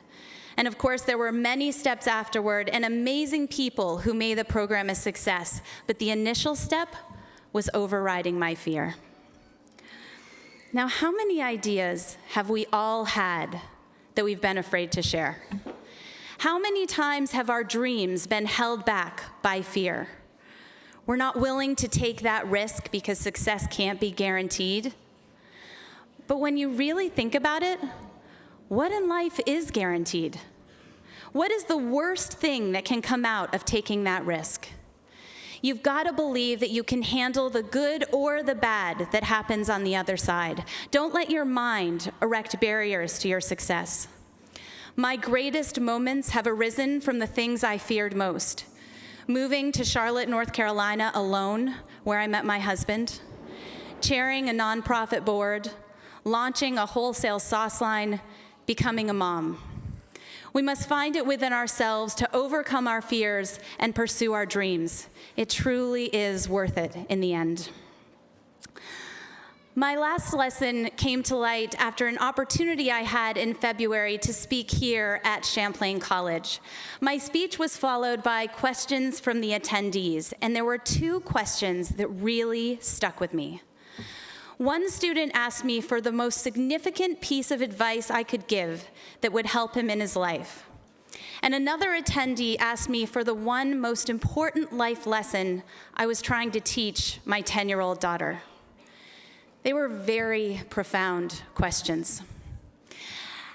And of course, there were many steps afterward and amazing people who made the program a success, but the initial step was overriding my fear. Now, how many ideas have we all had that we've been afraid to share? How many times have our dreams been held back by fear? We're not willing to take that risk because success can't be guaranteed. But when you really think about it, what in life is guaranteed? What is the worst thing that can come out of taking that risk? You've got to believe that you can handle the good or the bad that happens on the other side. Don't let your mind erect barriers to your success. My greatest moments have arisen from the things I feared most. Moving to Charlotte, North Carolina alone, where I met my husband, chairing a nonprofit board, launching a wholesale sauce line, becoming a mom. We must find it within ourselves to overcome our fears and pursue our dreams. It truly is worth it in the end. My last lesson came to light after an opportunity I had in February to speak here at Champlain College. My speech was followed by questions from the attendees, and there were two questions that really stuck with me. One student asked me for the most significant piece of advice I could give that would help him in his life. And another attendee asked me for the one most important life lesson I was trying to teach my 10-year-old daughter. They were very profound questions.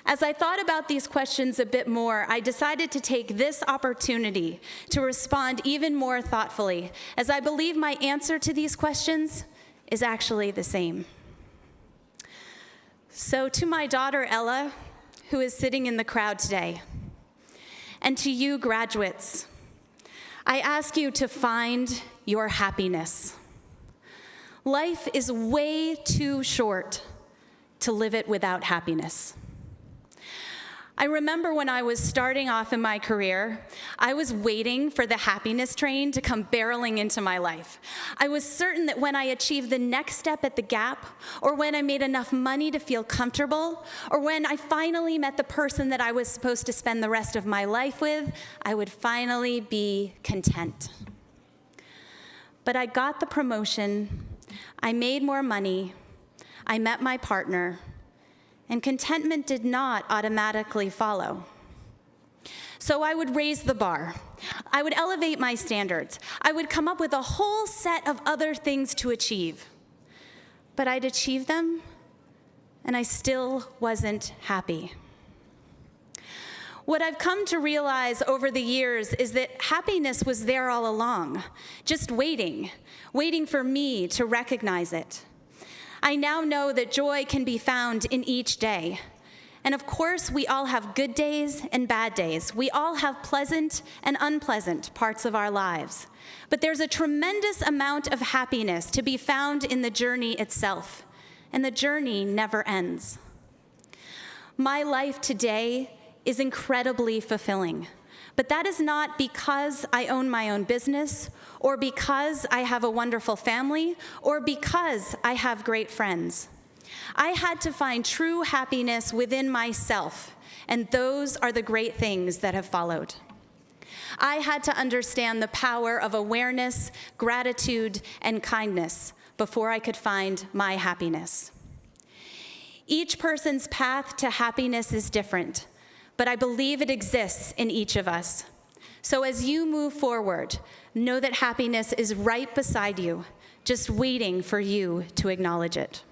As I thought about these questions a bit more, I decided to take this opportunity to respond even more thoughtfully, as I believe my answer to these questions is actually the same. So to my daughter, Ella, who is sitting in the crowd today, and to you graduates, I ask you to find your happiness. Life is way too short to live it without happiness. I remember when I was starting off in my career, I was waiting for the happiness train to come barreling into my life. I was certain that when I achieved the next step at the gap, or when I made enough money to feel comfortable, or when I finally met the person that I was supposed to spend the rest of my life with, I would finally be content. But I got the promotion, I made more money, I met my partner, and contentment did not automatically follow. So I would raise the bar. I would elevate my standards. I would come up with a whole set of other things to achieve. But I'd achieve them, and I still wasn't happy. What I've come to realize over the years is that happiness was there all along, just waiting for me to recognize it. I now know that joy can be found in each day. And of course, we all have good days and bad days. We all have pleasant and unpleasant parts of our lives. But there's a tremendous amount of happiness to be found in the journey itself, and the journey never ends. My life today is incredibly fulfilling, but that is not because I own my own business, or because I have a wonderful family, or because I have great friends. I had to find true happiness within myself, and those are the great things that have followed. I had to understand the power of awareness, gratitude, and kindness before I could find my happiness. Each person's path to happiness is different, but I believe it exists in each of us. So as you move forward, know that happiness is right beside you, just waiting for you to acknowledge it.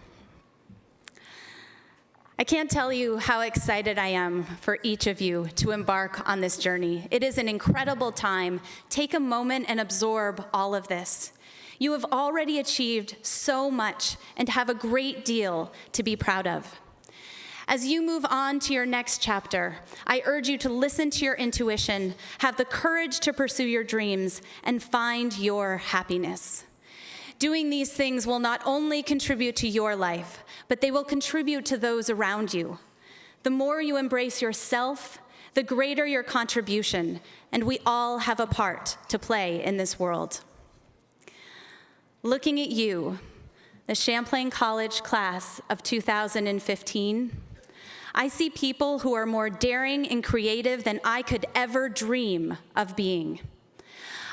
I can't tell you how excited I am for each of you to embark on this journey. It is an incredible time. Take a moment and absorb all of this. You have already achieved so much and have a great deal to be proud of. As you move on to your next chapter, I urge you to listen to your intuition, have the courage to pursue your dreams, and find your happiness. Doing these things will not only contribute to your life, but they will contribute to those around you. The more you embrace yourself, the greater your contribution, and we all have a part to play in this world. Looking at you, the Champlain College class of 2015, I see people who are more daring and creative than I could ever dream of being.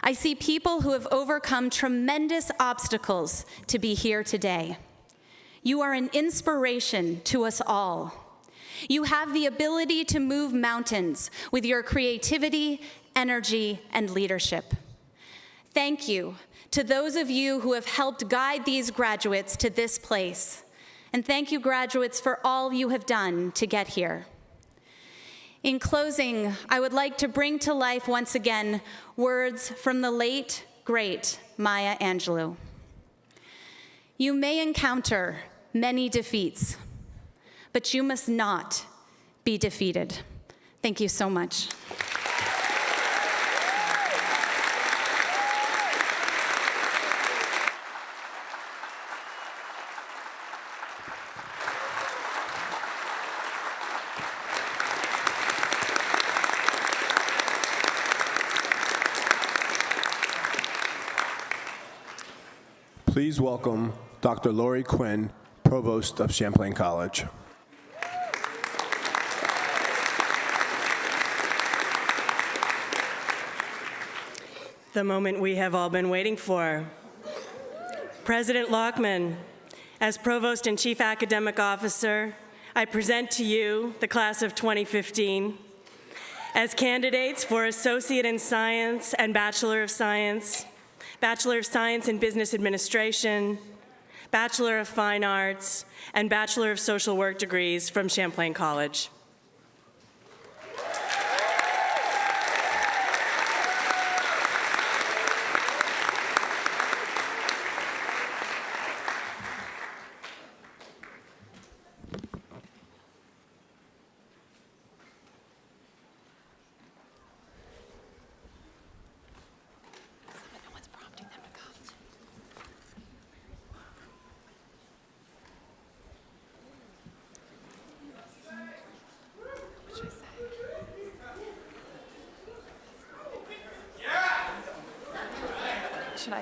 I see people who have overcome tremendous obstacles to be here today. You are an inspiration to us all. You have the ability to move mountains with your creativity, energy, and leadership. Thank you to those of you who have helped guide these graduates to this place. And thank you, graduates, for all you have done to get here. In closing, I would like to bring to life once again words from the late, great Maya Angelou. You may encounter many defeats, but you must not be defeated. Thank you so much. Please welcome Dr. Laurie Quinn, Provost of Champlain College. The moment we have all been waiting for. President Laackman, as Provost and Chief Academic Officer, I present to you the class of 2015 as candidates for Associate in Science and Bachelor of Science in Business Administration, Bachelor of Fine Arts, and Bachelor of Social Work degrees from Champlain College.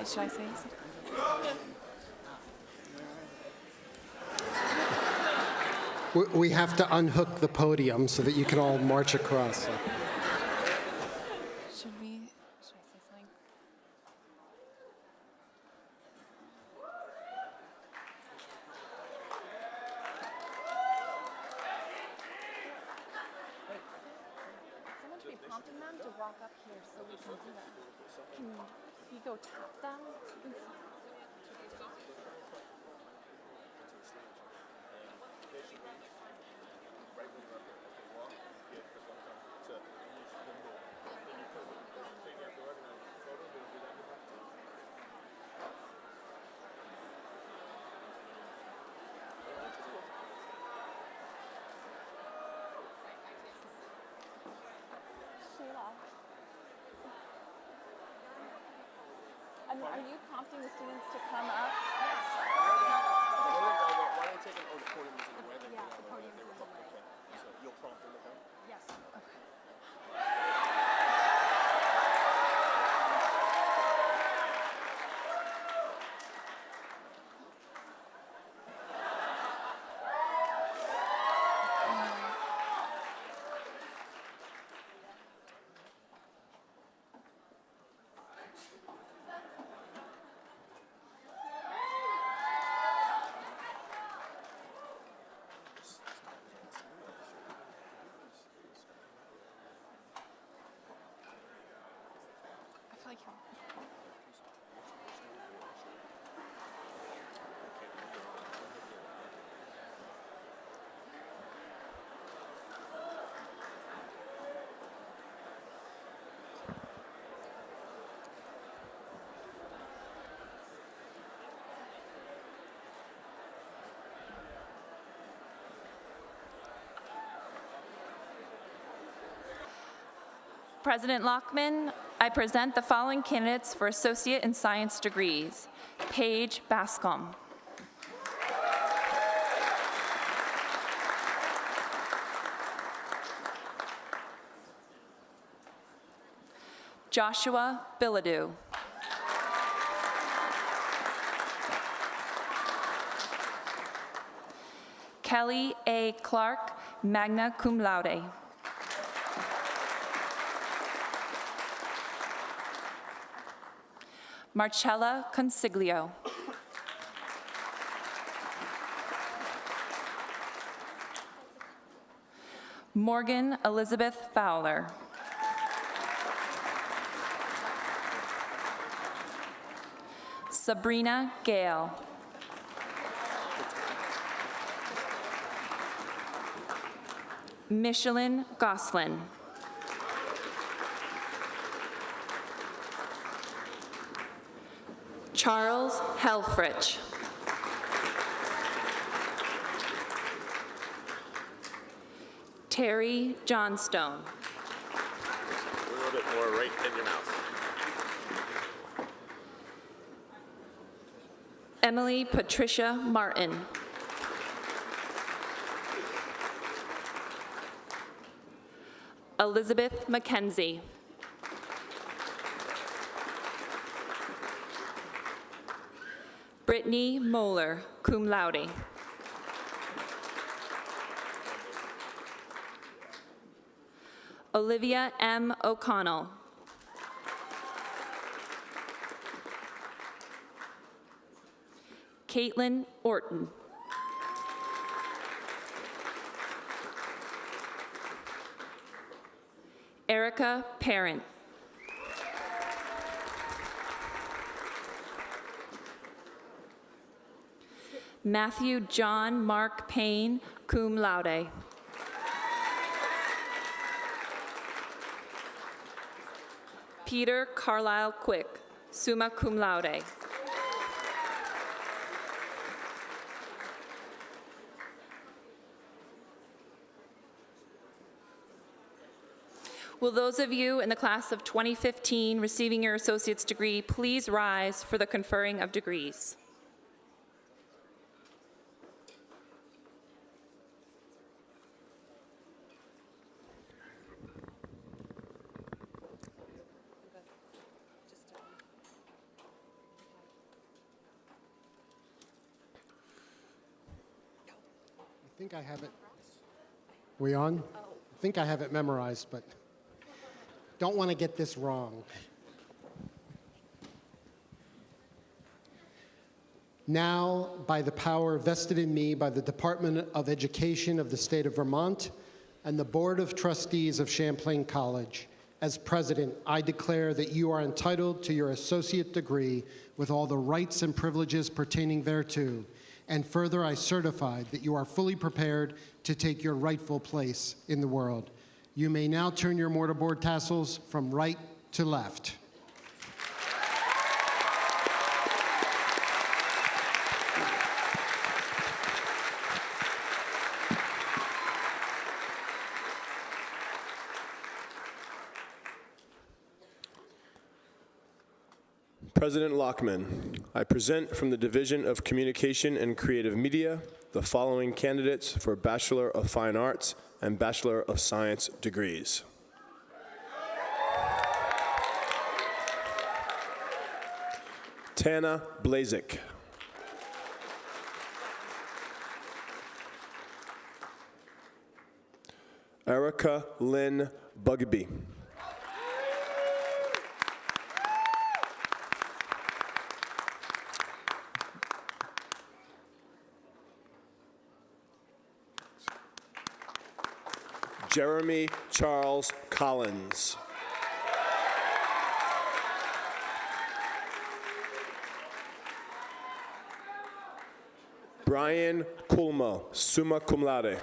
Should I say something? We have to unhook the podium so that you can all march across. Should I say something? Someone should be prompting them to walk up here so we can do that. Can you go tap them? Are you prompting the students to come up? Yes. Why don't you take the podium is in the way? Yeah, the podium is in the way. Okay. So you'll prompt them to come? Yes. Okay. President Laackman, I present the following candidates for Associate in Science degrees. Paige Bascom. Joshua Bilodeau. Kelly A. Clark, magna cum laude. Marcella Consiglio. Morgan Elizabeth Fowler. Sabrina Gale. Michelin Goslin. Charles Helfrich. Terry Johnstone. A little bit more right in your mouth. Emily Patricia Martin. Elizabeth McKenzie. Brittany Moeller, cum laude. Olivia M. O'Connell. Caitlin Orton. Erica Parent. Matthew John Mark Payne, cum laude. Peter Carlisle Quick, summa cum laude. Will those of you in the class of 2015 receiving your associate's degree please rise for the conferring of degrees? I think I have it. We on? I think I have it memorized, but don't want to get this wrong. Now, by the power vested in me by the Department of Education of the state of Vermont and the Board of Trustees of Champlain College, as president, I declare that you are entitled to your associate degree with all the rights and privileges pertaining thereto. And further, I certify that you are fully prepared to take your rightful place in the world. You may now turn your mortarboard tassels from right to left. President Laackman, I present from the Division of Communication and Creative Media the following candidates for Bachelor of Fine Arts and Bachelor of Science degrees. Tana Blazik. Erica Lynn Bugby. Jeremy Charles Collins. Brian Kulma, summa cum laude.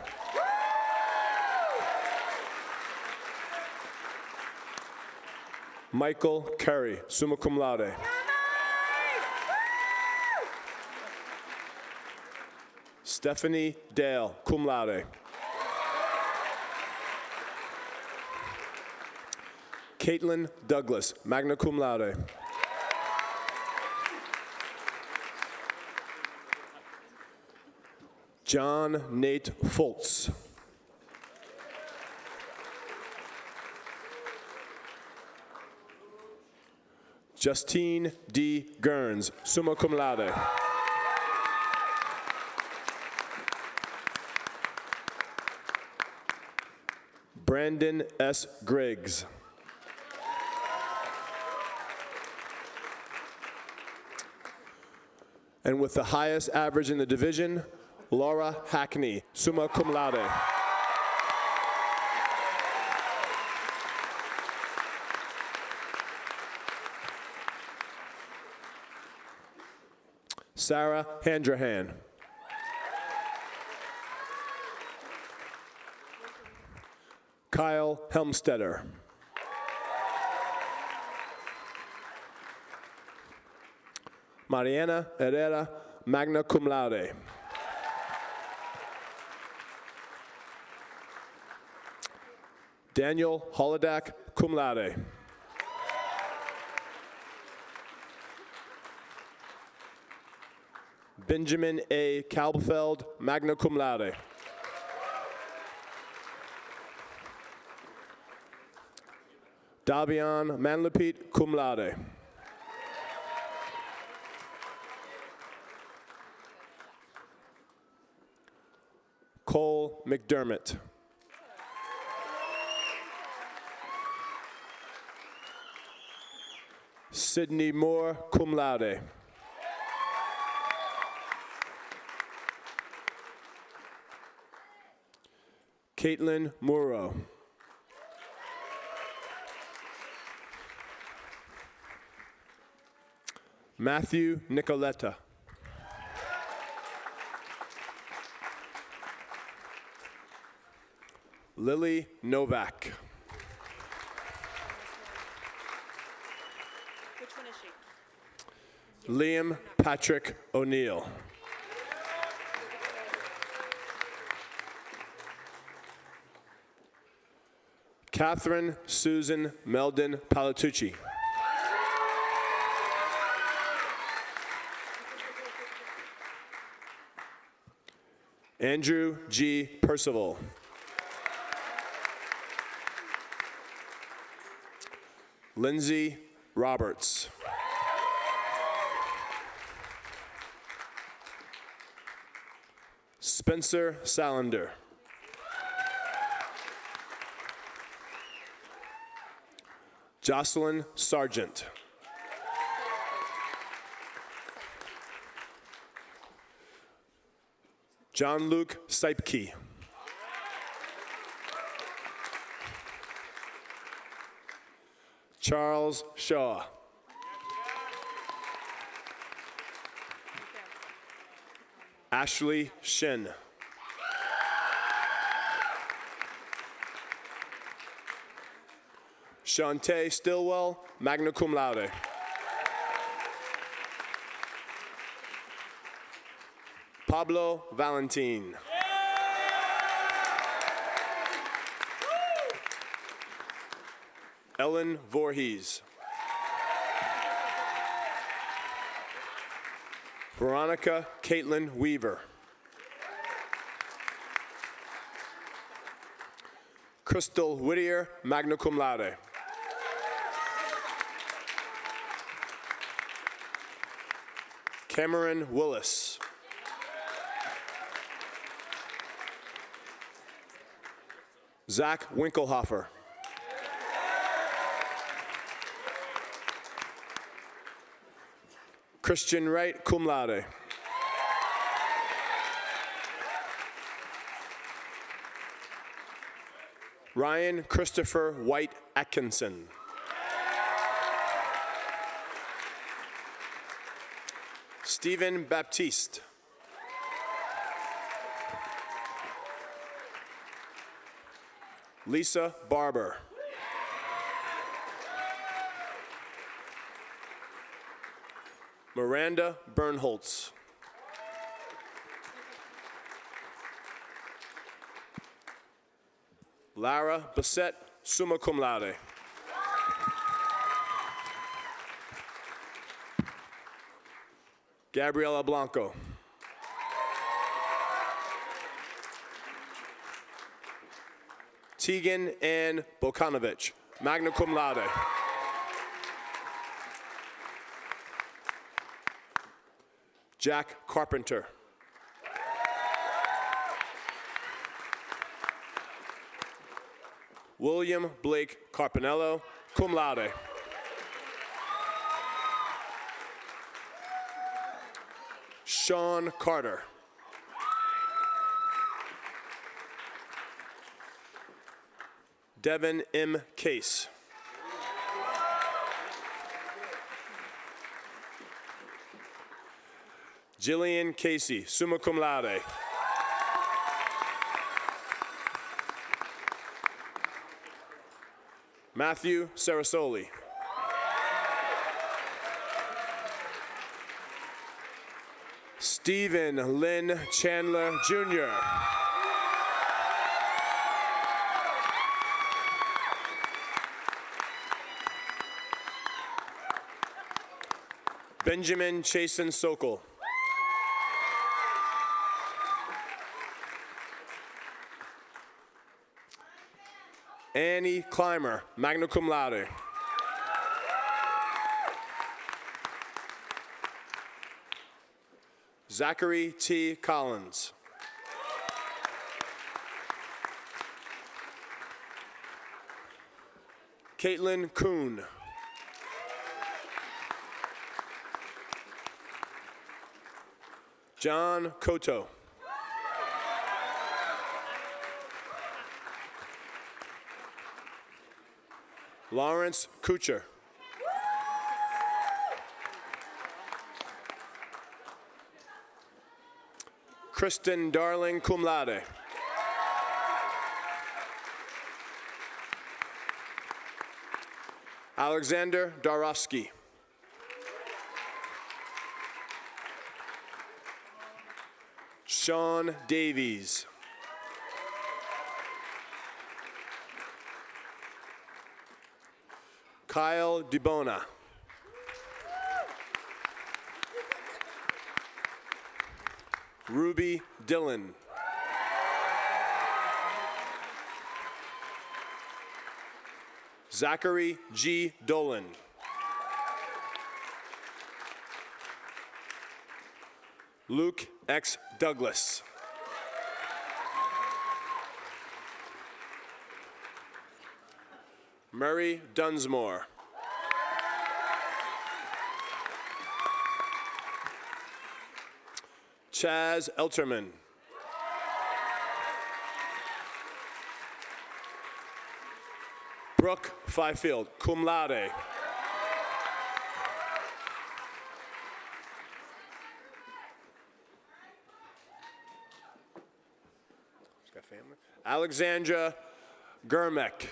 Michael Curry, summa cum laude. Stephanie Dale, cum laude. Caitlin Douglas, magna cum laude. John Nate Foltz. Justine D. Gerns, summa cum laude. Brandon S. Griggs. And with the highest average in the division, Laura Hackney, summa cum laude. Sara Handrahan. Kyle Helmstetter. Mariana Herrera, magna cum laude. Daniel Holodak, cum laude. Benjamin A. Kalbfeld, magna cum laude. Davion Manlapit, cum laude. Cole McDermott. Sydney Moore, cum laude. Caitlin Muro. Matthew Nicoletta. Lily Novak. Which one is she? Liam Patrick O'Neill. Catherine Susan Meldon Palatucci. Andrew G. Percival. Lindsay Roberts. Spencer Salander. Jocelyn Sargent. John-Luc Seipke. Charles Shaw. Ashley Shin. Shantae Stillwell, magna cum laude. Pablo Valentin. Ellen Voorhees. Veronica Caitlin Weaver. Crystal Whittier, magna cum laude. Cameron Willis. Zach Winkelhofer. Christian Wright, cum laude. Ryan Christopher White Atkinson. Stephen Baptiste. Lisa Barber. Miranda Bernholtz. Lara Bassett, summa cum laude. Gabriela Blanco. Tegan Ann Bokanovich, magna cum laude. Jack Carpenter. William Blake Carpinello, cum laude. Sean Carter. Devin M. Case. Jillian Casey, summa cum laude. Matthew Sarasoli. Stephen Lynn Chandler, Jr. Benjamin Chasen Sokol. Annie Clymer, magna cum laude. Zachary T. Collins. Caitlin Kuhn. John Koto. Lawrence Kucher. Kristen Darling, cum laude. Alexander Darowski. Sean Davies. Kyle DiBona. Ruby Dillon. Zachary G. Dolan. Luke X. Douglas. Murray Dunsmore. Chaz Elterman. Brooke Fifield, cum laude. Alexandra Germek.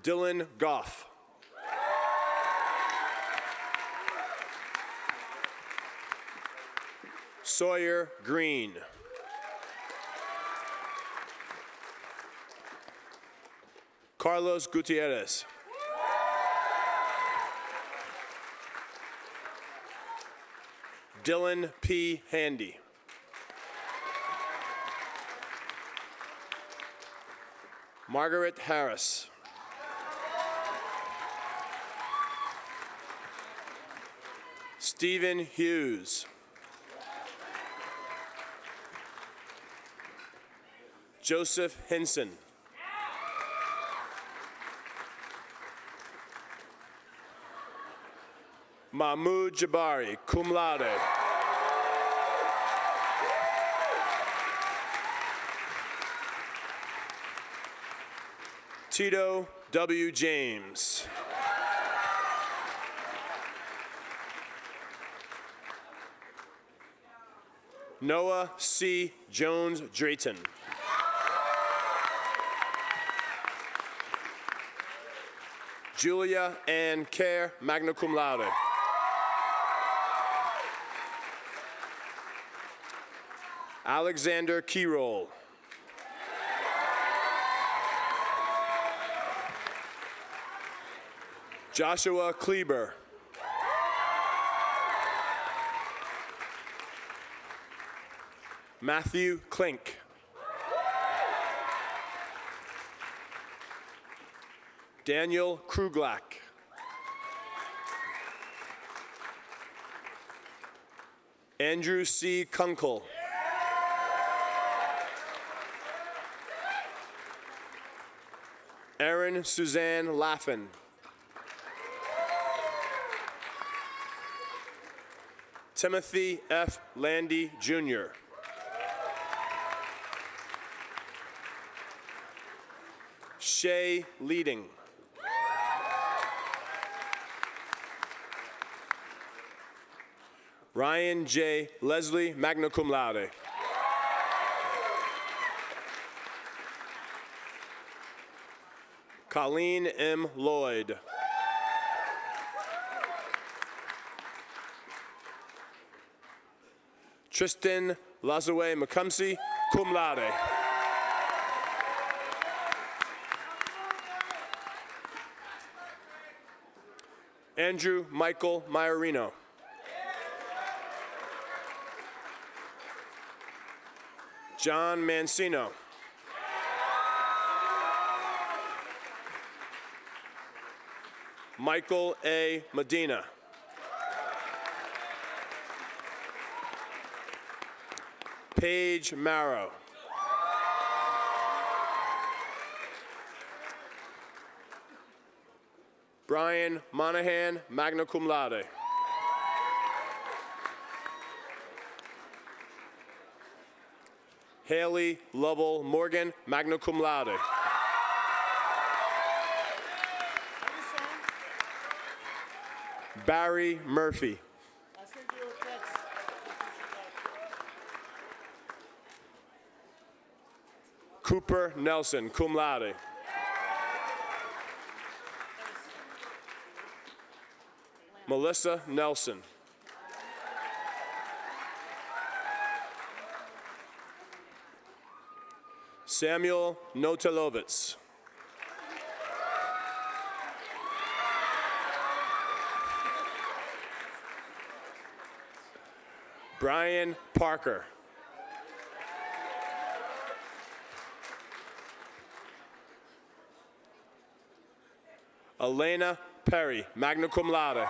Dylan Goff. Sawyer Green. Carlos Gutierrez. Dylan P. Handy. Margaret Harris. Stephen Hughes. Joseph Henson. Mahmoud Jabari, cum laude. Tito W. James. Noah C. Jones Drayton. Julia Ann Kerr, magna cum laude. Alexander Keyrol. Joshua Kleber. Matthew Klink. Daniel Kruglack. Andrew C. Kunkel. Erin Suzanne Laffin. Timothy F. Landy, Jr. Shay Leading. Ryan J. Leslie, magna cum laude. Colleen M. Lloyd. Tristan Lazaway McCumsey, cum laude. Andrew Michael Maiorino. John Mancino. Michael A. Medina. Paige Marrow. Brian Monahan, magna cum laude. Haley Lovell Morgan, magna cum laude. Barry Murphy. Cooper Nelson, cum laude. Melissa Nelson. Samuel Notelovitz. Brian Parker. Elena Perry, magna cum laude.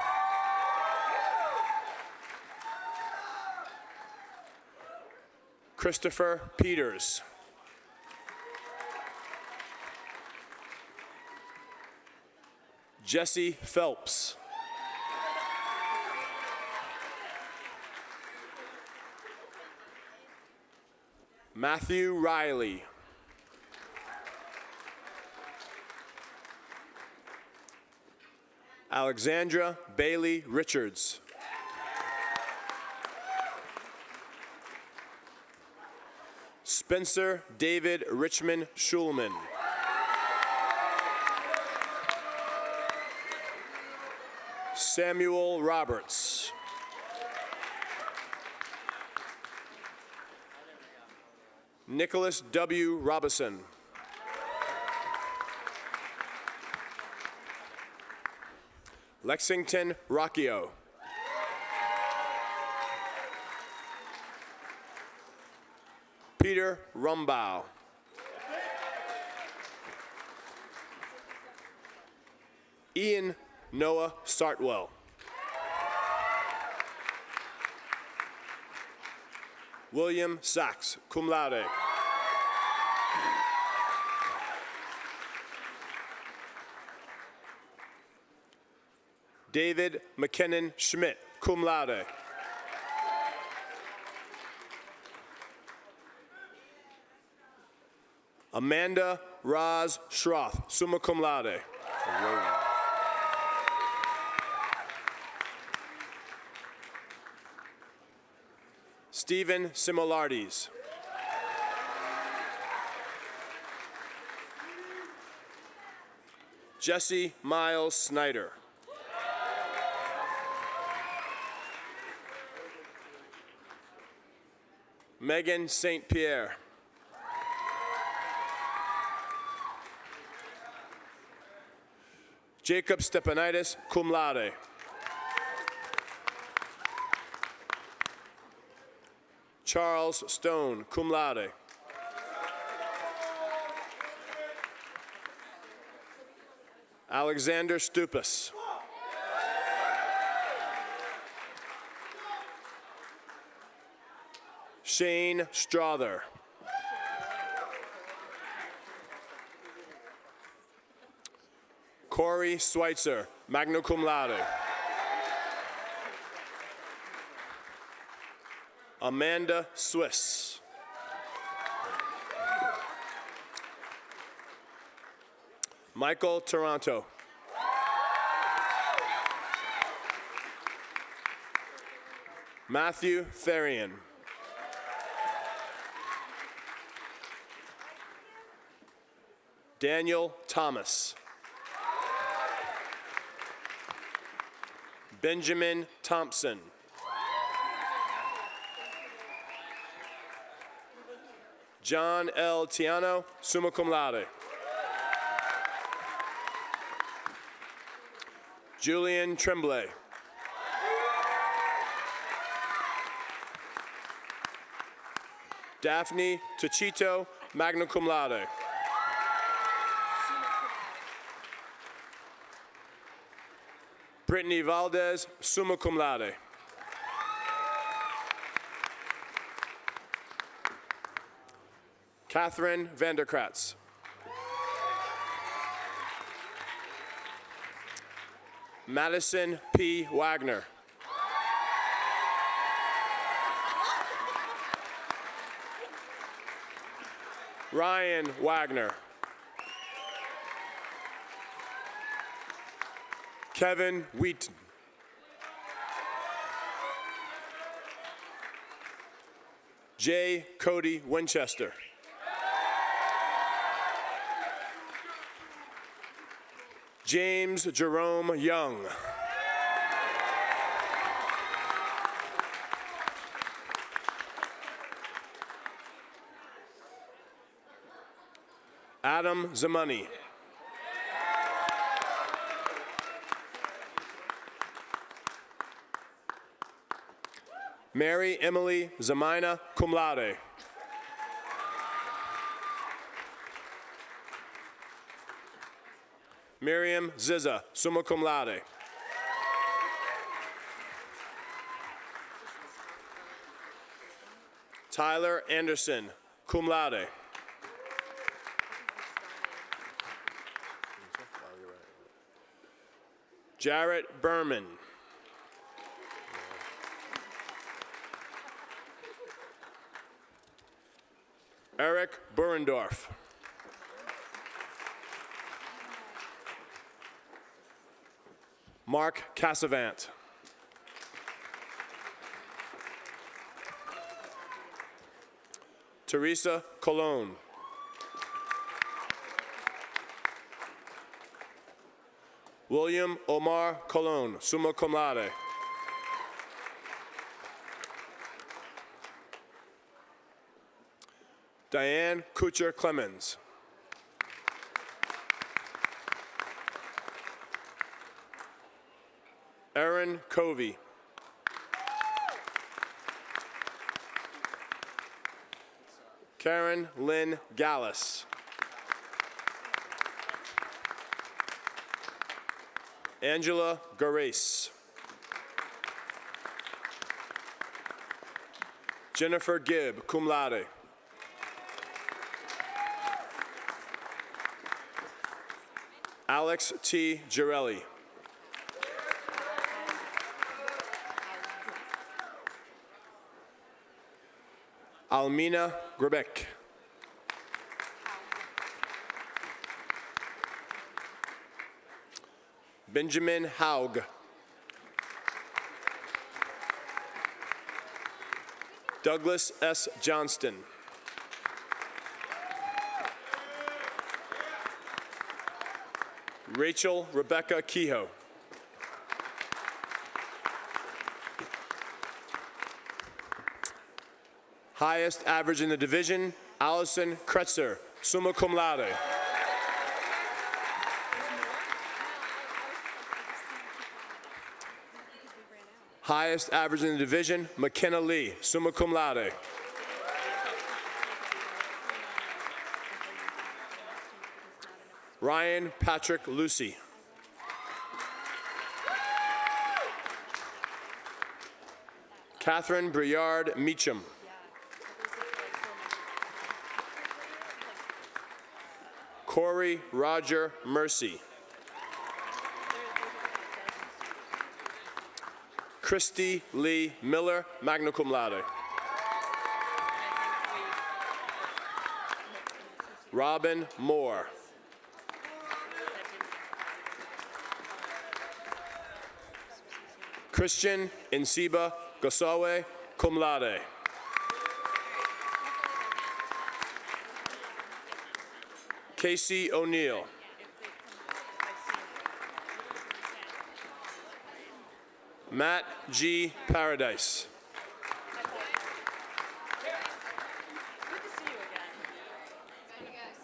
Christopher Peters. Jesse Phelps. Matthew Riley. Alexandra Bailey Richards. Spencer David Richmond Schulman. Samuel Roberts. Nicholas W. Robison. Lexington Rocchio. Peter Rumbaugh. Ian Noah Sartwell. William Sachs, cum laude. David McKinnon Schmidt, cum laude. Amanda Roz Schroth, summa cum laude. Stephen Similardies. Jesse Miles Snyder. Megan St. Pierre. Jacob Stepanitis, cum laude. Charles Stone, cum laude. Alexander Stupas. Shane Strother. Corey Schweitzer, magna cum laude. Amanda Swiss. Michael Toronto. Matthew Therian. Daniel Thomas. Benjamin Thompson. John L. Tiano, summa cum laude. Julian Tremblay. Daphne Tuchito, magna cum laude. Brittany Valdez, summa cum laude. Catherine Vanderkratz. Madison P. Wagner. Ryan Wagner. Kevin Wheaton. J. Cody Winchester. James Jerome Young. Adam Zamani. Mary Emily Zamina, cum laude. Miriam Ziza, summa cum laude. Tyler Anderson, cum laude. Jarrett Berman. Eric Burendorf. Mark Cassavant. Teresa Colon. William Omar Colon, summa cum laude. Diane Kucher Clemens. Aaron Covey. Karen Lynn Gallus. Angela Garace. Jennifer Gibb, cum laude. Alex T. Girelli. Almina Grebeck. Benjamin Haug. Douglas S. Johnston. Rachel Rebecca Kehoe. Highest average in the division, Allison Kretzer, summa cum laude. Highest average in the division, McKenna Lee, summa cum laude. Ryan Patrick Lucy. Catherine Briard Meacham. Corey Roger Mercy. Christy Lee Miller, magna cum laude. Robin Moore. Christian Insiba Gosawe, cum laude. Casey O'Neill. Matt G. Paradise.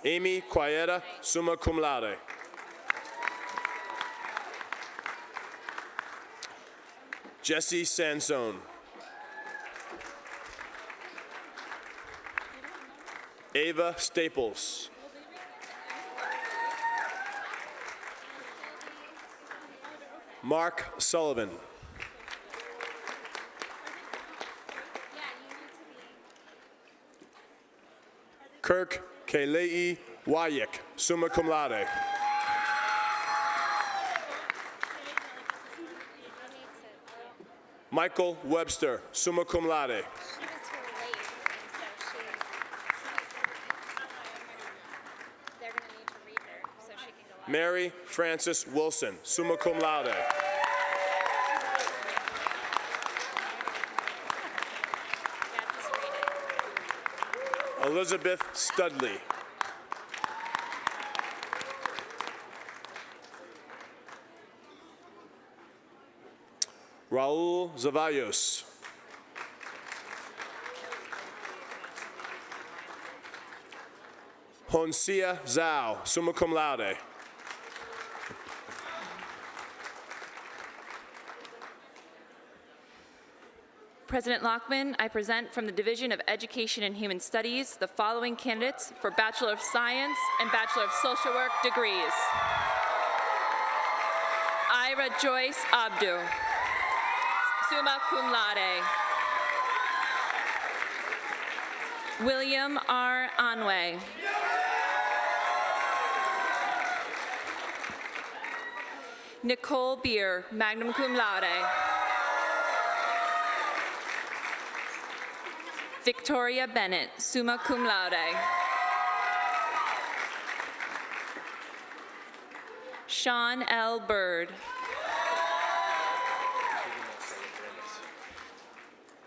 Amy Quieta, summa cum laude. Jesse Sansone. Ava Staples. Mark Sullivan. Kirk Kalei Wayek, summa cum laude. Michael Webster, summa cum laude. Mary Frances Wilson, summa cum laude. Elizabeth Studley. Raul Zavallos. Honsia Zhao, summa cum laude. President Laackman, I present from the Division of Education and Human Studies the following candidates for Bachelor of Science and Bachelor of Social Work degrees. Ira Joyce Abdu, summa cum laude. William R. Anwe. Nicole Beer, magna cum laude. Victoria Bennett, summa cum laude. Sean L. Bird.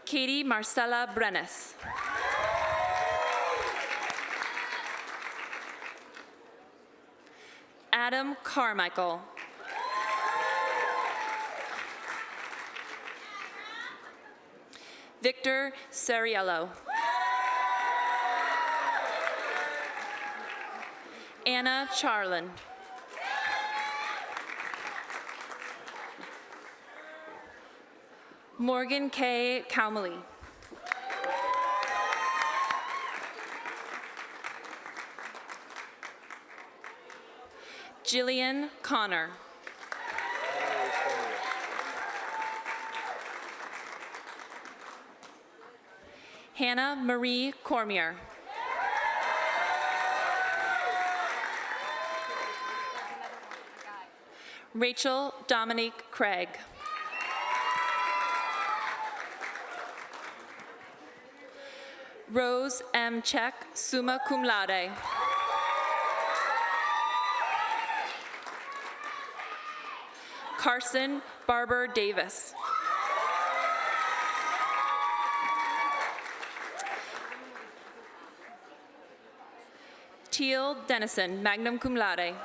Katie Marcella Brennes. Adam Carmichael. Victor Sariello. Anna Charlin. Morgan K. Kaumali. Jillian Connor. Hannah Marie Cormier. Rachel Dominique Craig. Rose M. Check, summa cum laude. Carson Barber Davis. Teal Dennison, magna cum laude.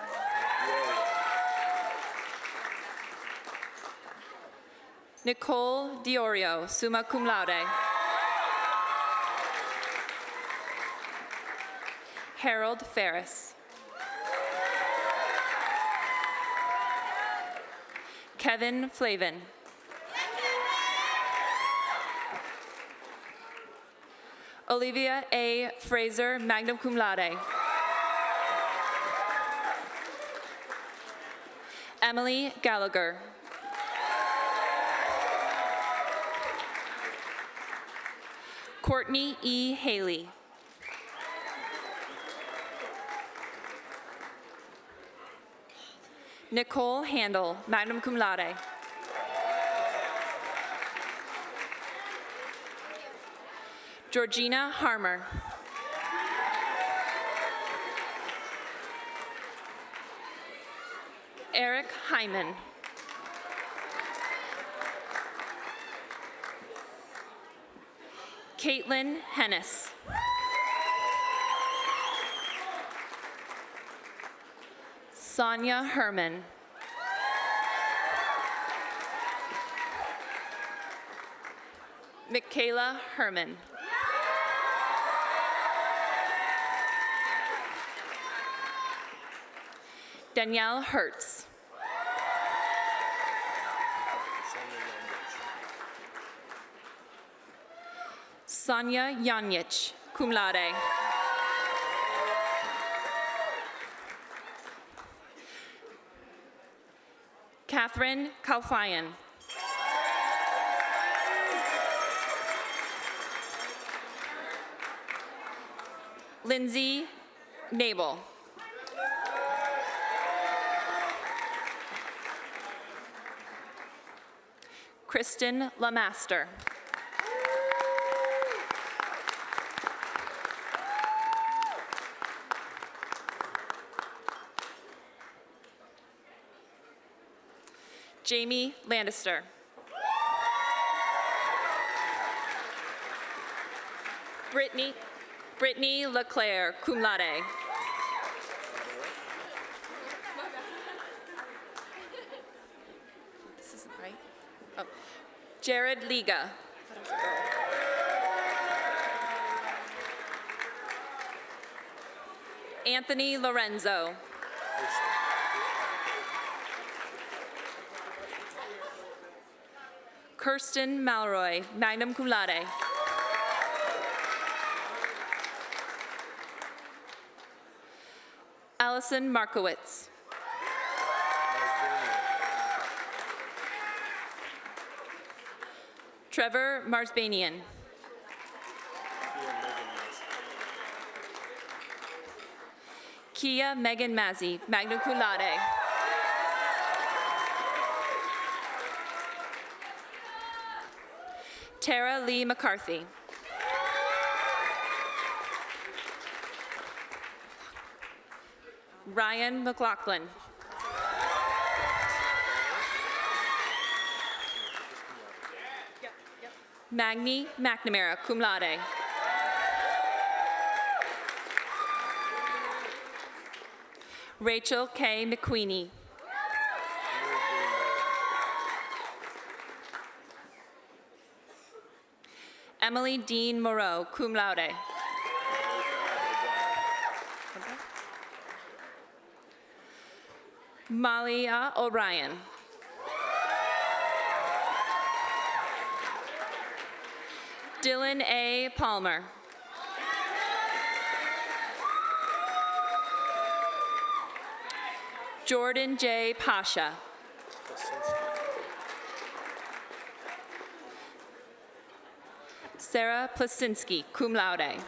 Nicole Diorio, summa cum laude. Harold Ferris. Kevin Flavin. Olivia A. Fraser, magna cum laude. Emily Gallagher. Courtney E. Haley. Nicole Handel, magna cum laude. Georgina Harmer. Eric Hyman. Caitlin Hennis. Sonia Herman. Michaela Herman. Danielle Hertz. Sonia Janjic, cum laude. Catherine Kalfayan. Lindsay Nabel. Kristen Lamaster. Jamie Lannister. Brittany Leclerc, cum laude. This isn't right. Oh. Jared Liga. Anthony Lorenzo. Kirsten Malroy, magna cum laude. Allison Markowitz. Trevor Marsbanian. Kia Megan Mazzi, magna cum laude. Tara Lee McCarthy. Ryan McLaughlin. Magni McNamara, cum laude. Rachel K. McQueenie. Emily Dean Moreau, cum laude. Malia O'Brien. Dylan A. Palmer. Jordan J. Pasha. Sara Plasinski, cum laude.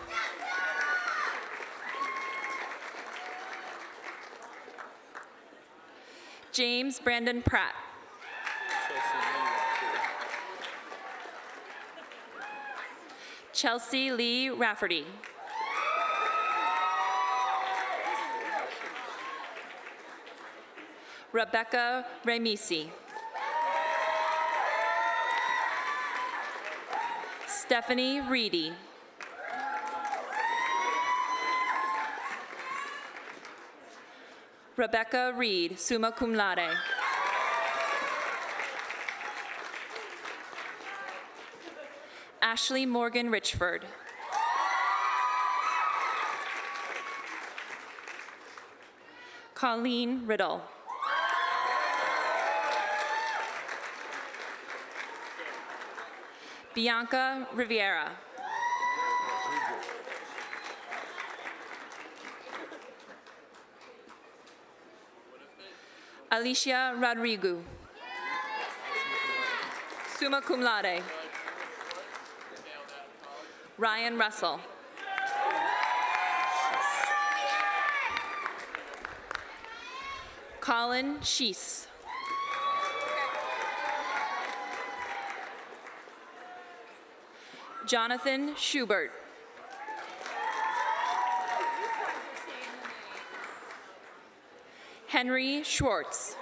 James Brandon Pratt. Chelsea Lee Rafferty. Rebecca Remisi. Stephanie Reedy. Rebecca Reed, summa cum laude. Ashley Morgan Richford. Colleen Riddle. Bianca Riviera. Alicia Rodrigo, summa cum laude. Ryan Russell. Colin Sheese. Jonathan Schubert. Henry Schwartz.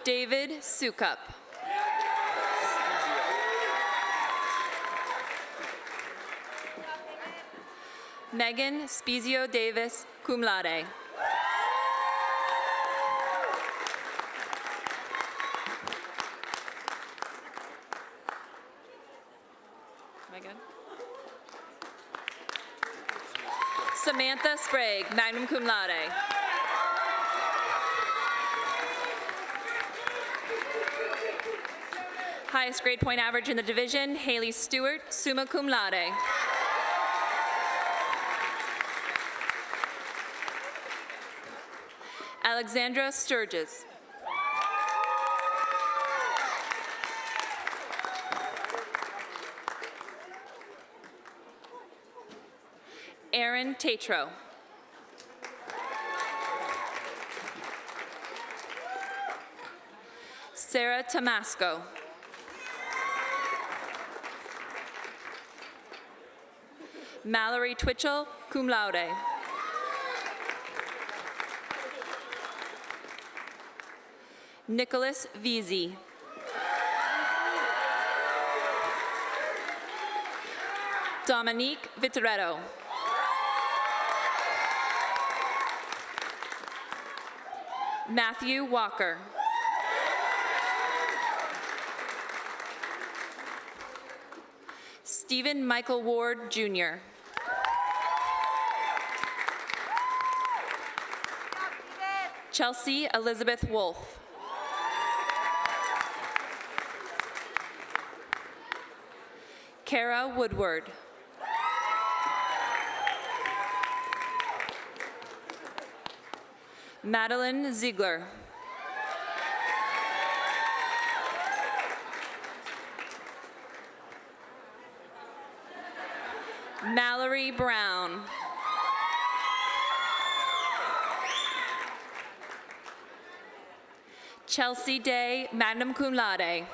David Sukup. Megan Spezio Davis, cum laude. Megan. Samantha Sprague, magna cum laude. Highest grade point average in the division, Haley Stewart, summa cum laude. Alexandra Sturgis. Aaron Tatro. Sara Tomasco. Mallory Twitchell, cum laude. Nicholas Veazey. Dominique Vitoretto. Matthew Walker. Stephen Michael Ward, Jr. Chelsea Elizabeth Wolfe. Kara Woodward. Madeline Ziegler. Mallory Brown. Chelsea Day, magna cum laude.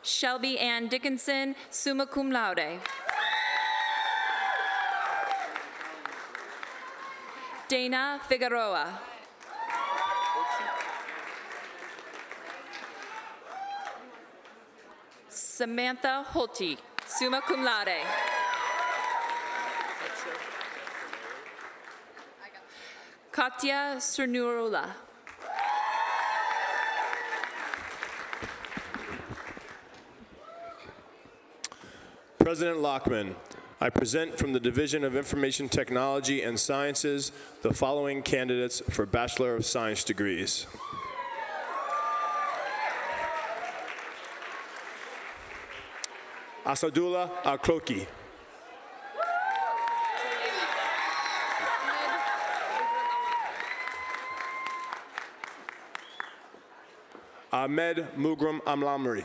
Shelby Ann Dickinson, summa cum laude. Dana Figueroa. Samantha Holte, summa cum laude. Katya Cernurula. President Laackman, I present from the Division of Information Technology and Sciences the following candidates for Bachelor of Science degrees. Asadullah Al-Kroki. Ahmed Mugram Amlamri.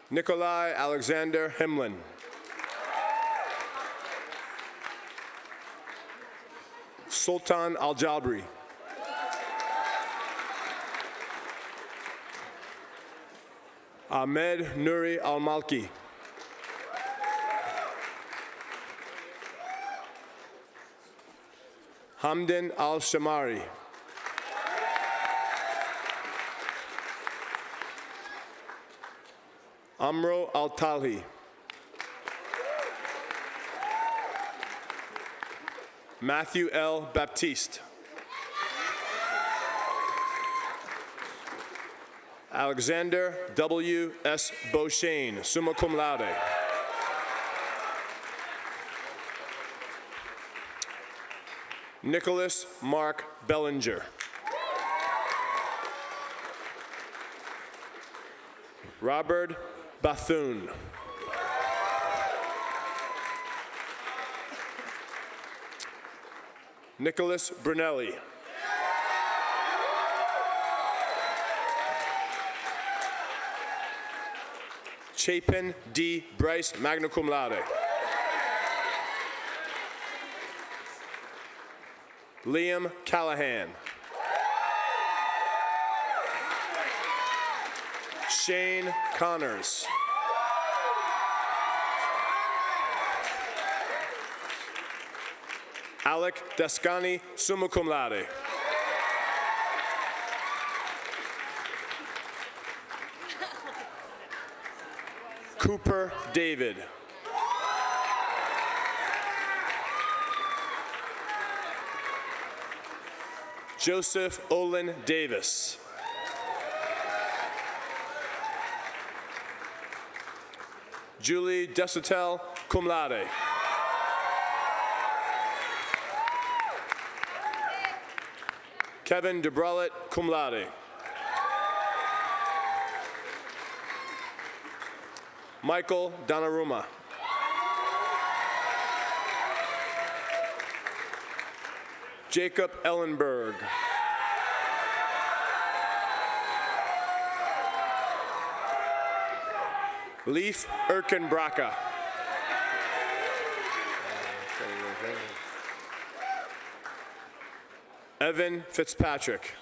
Nikolai Alexander Himlin. Sultan Al-Jabri. Ahmed Nuri Al-Malki. Hamdan Al-Shamari. Amro Al-Talhi. Matthew L. Baptiste. Alexander W. S. Beauchesne, summa cum laude. Nicholas Mark Bellinger. Robert Bethune. Nicholas Brunelli. Chapin D. Bryce, magna cum laude. Liam Callahan. Shane Connors. Alec Descani, summa cum laude. Cooper David. Joseph Olin Davis. Julie Desautels, cum laude. Kevin DeBrullet, cum laude. Michael Donnarumma. Jacob Ellenberg. Leif Erkenbracke. Evan Fitzpatrick.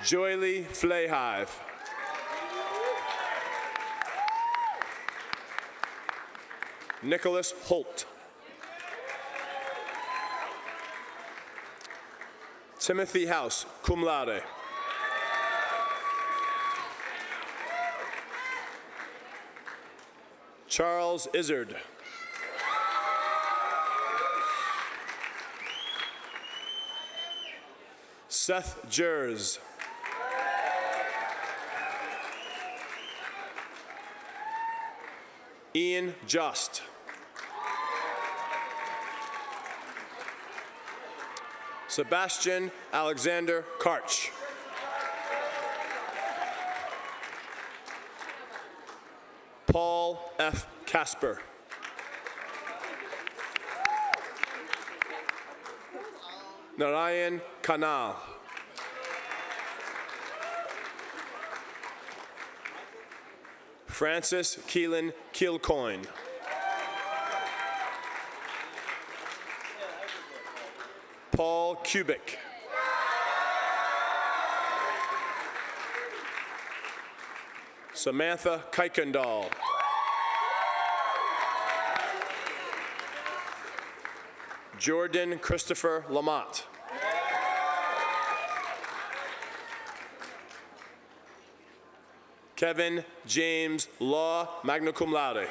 Joylee Flayhive. Nicholas Holt. Timothy House, cum laude. Charles Izzard. Seth Jers. Ian Just. Sebastian Alexander Karch. Paul F. Casper. Narayan Kanal. Francis Keelan Kilcoyne. Paul Kubik. Samantha Kuykendall. Jordan Christopher Lamont. Kevin James Law, magna cum laude.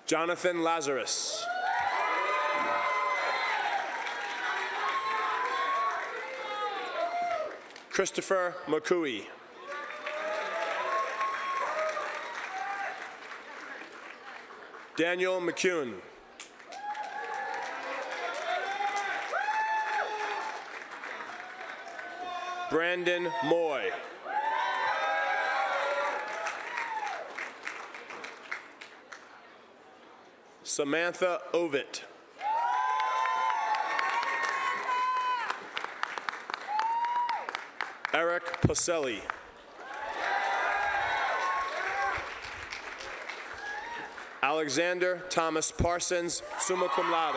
Jonathan Lazarus. Christopher McCooey. Daniel McCune. Brandon Moy. Samantha Ovett. Eric Pacelli. Alexander Thomas Parsons, summa cum laude.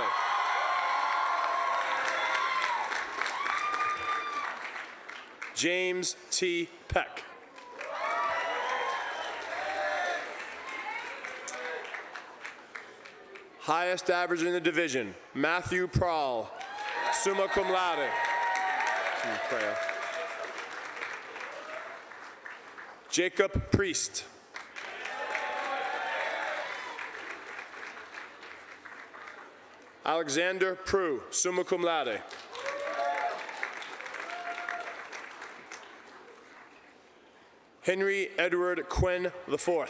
James T. Peck. Highest average in the division, Matthew Prawl, summa cum laude. Jacob Priest. Alexander Prue, summa cum laude. Henry Edward Quinn IV.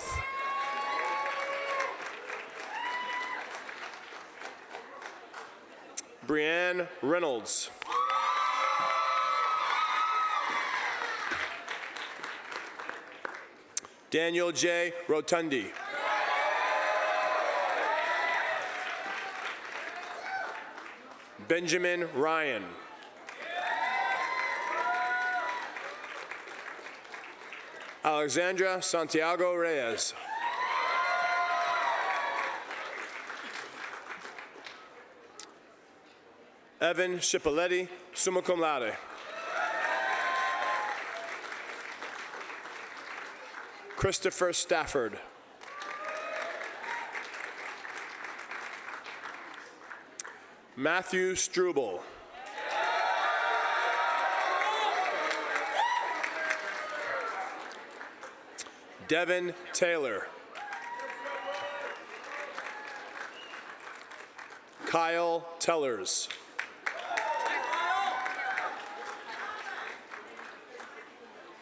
Brianne Reynolds. Daniel J. Rotundi. Benjamin Ryan. Alexandra Santiago Reyes. Evan Cipoletti, summa cum laude. Christopher Stafford. Matthew Struble. Devin Taylor. Kyle Tellers.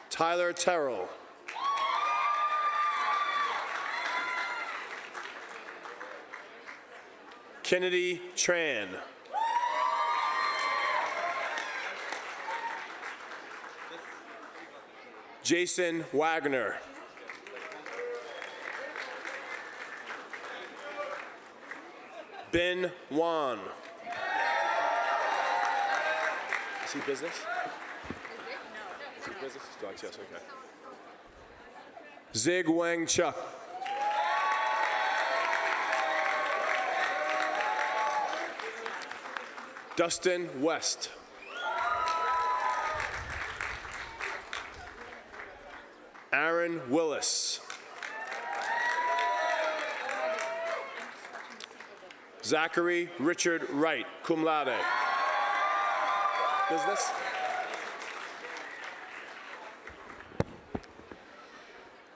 Tyler Terrell. Kennedy Tran. Jason Wagner. Ben Wan. Is he business? Is he business? Dogs, yes, okay. Zig Wang Chuck. Dustin West. Aaron Willis. Zachary Richard Wright, cum laude. Business?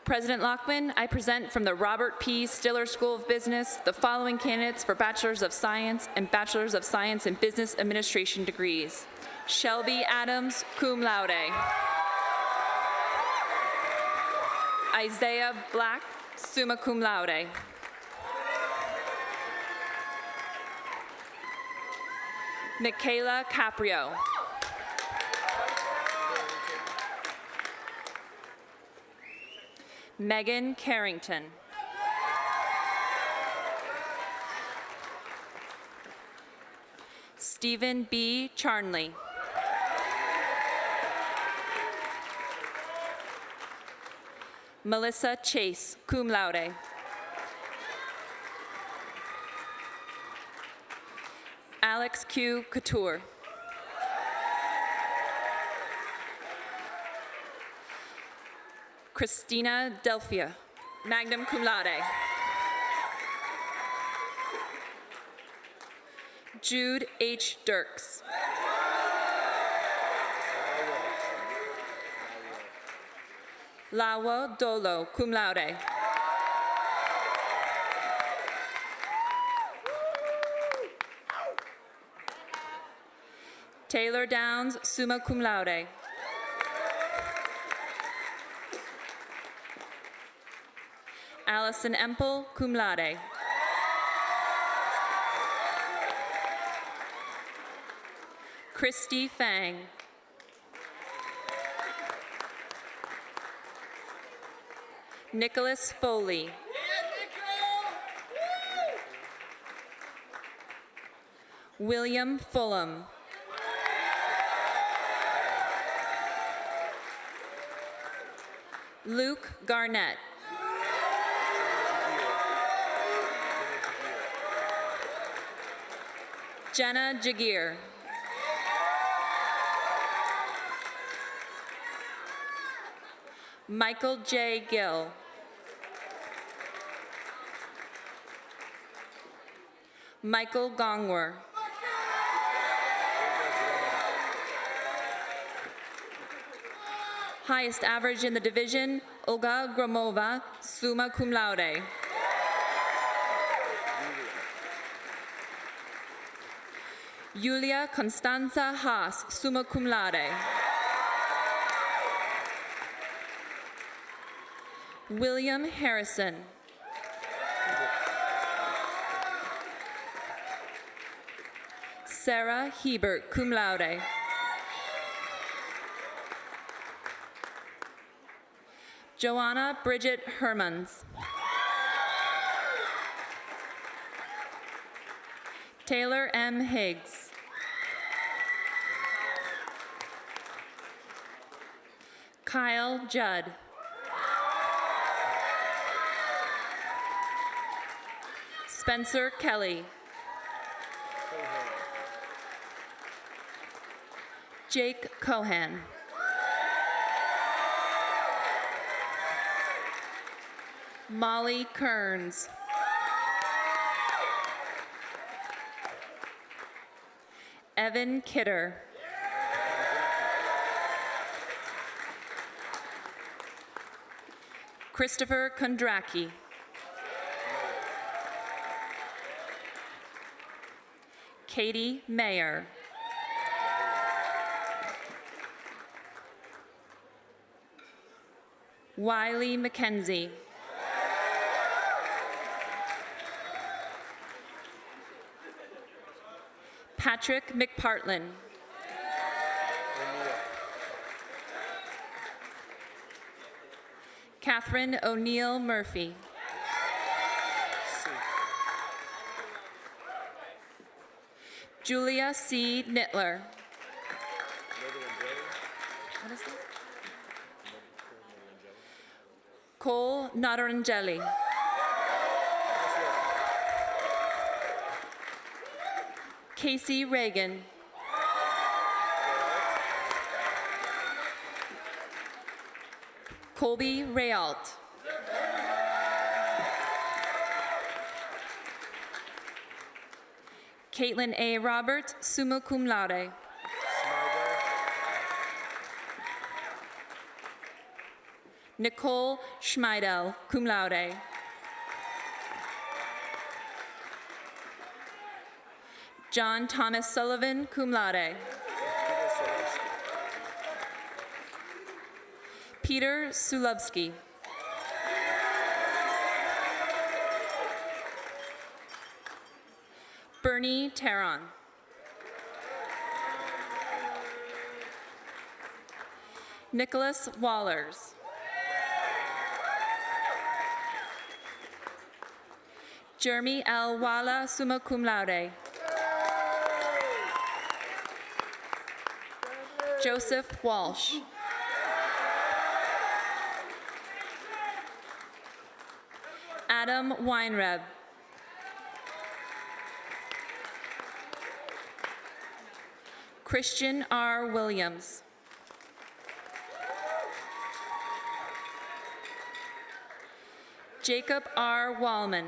President Laackman, I present from the Robert P. Stiller School of Business the following candidates for Bachelors of Science and Bachelors of Science in Business Administration degrees. Shelby Adams, cum laude. Isaiah Black, summa cum laude. Michaela Caprio. Megan Carrington. Stephen B. Charnley. Melissa Chase, cum laude. Alex Q. Couture. Christina Delphia, magna cum laude. Jude H. Dirks. Lawa Dolo, cum laude. Taylor Downs, summa cum laude. Allison Empel, cum laude. Christy Fang. Nicholas Foley. William Fulham. Luke Garnett. Jenna Jagir. Michael J. Gill. Michael Gongwer. Highest average in the division, Olga Gromova, summa cum laude. Yulia Constanza Haas, summa cum laude. William Harrison. Sara Hebert, cum laude. Joanna Bridget Hermans. Taylor M. Higgs. Kyle Judd. Spencer Kelly. Jake Cohan. Molly Kearns. Evan Kidder. Christopher Kondracki. Katie Mayer. Wiley McKenzie. Patrick McPartlin. Catherine O'Neill Murphy. Julia C. Nittler. What is this? Cole Nadarangeli. Casey Reagan. Colby Rayalt. Caitlin A. Roberts, summa cum laude. Nicole Schmeidel, cum laude. John Thomas Sullivan, cum laude. Peter Sulovsky. Bernie Taron. Nicholas Wallers. Jeremy L. Walla, summa cum laude. Joseph Walsh. Adam Weinreb. Christian R. Williams. Jacob R. Wallman.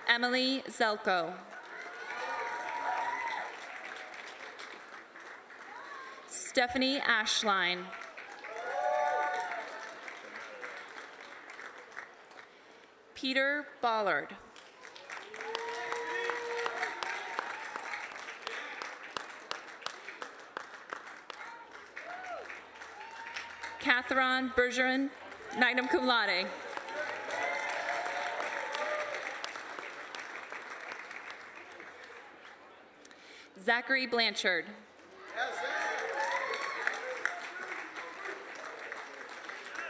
Emily Zelko. Stephanie Ashline. Peter Bollard. Catherine Bergeron, magna cum laude. Zachary Blanchard.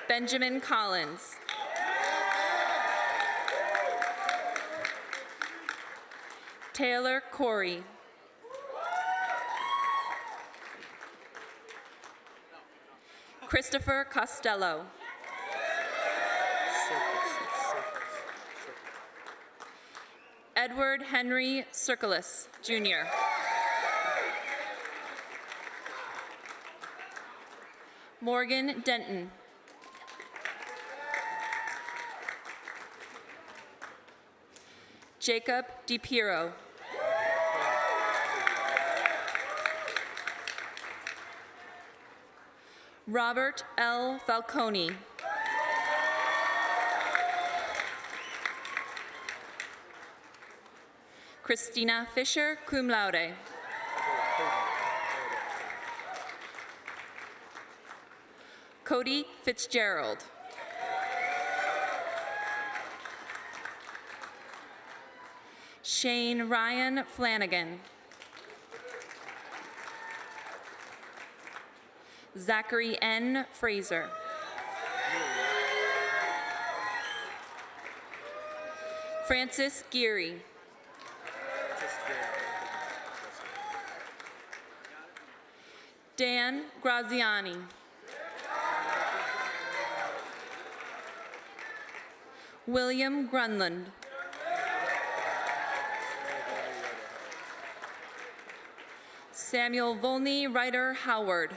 Benjamin Collins. Taylor Corey. Christopher Costello. Edward Henry Circulus, Jr. Morgan Denton. Jacob DiPiero. Robert L. Falcone. Christina Fisher, cum laude. Cody Fitzgerald. Shane Ryan Flanagan. Zachary N. Fraser. Francis Geary. Dan Graziani. William Grunland. Samuel Volney Ryder Howard.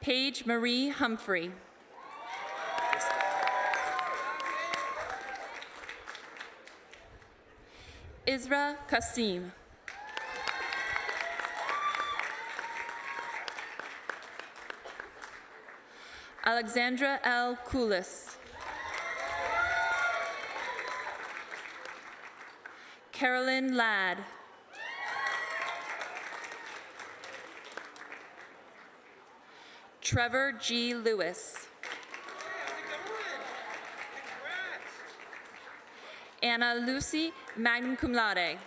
Paige Marie Humphrey. Isra Kasim. Alexandra L. Koulis. Carolyn Ladd. Trevor G. Lewis. Anna Lucy, magna cum laude.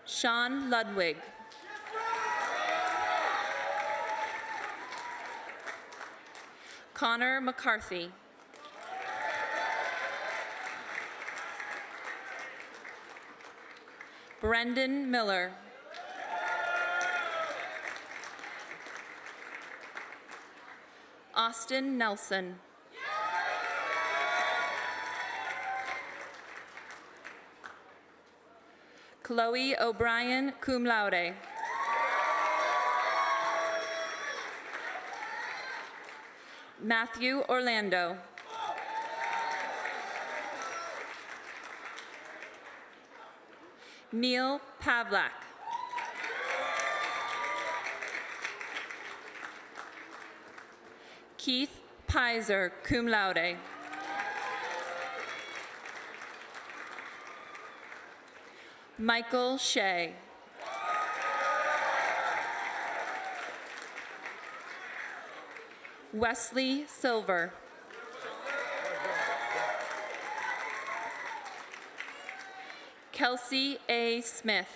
Sean Ludwig. Connor McCarthy. Brendan Miller. Austin Nelson. Chloe O'Brien, cum laude. Matthew Orlando. Neil Pavlak. Keith Pizer, cum laude. Michael Shea. Wesley Silver. Kelsey A. Smith.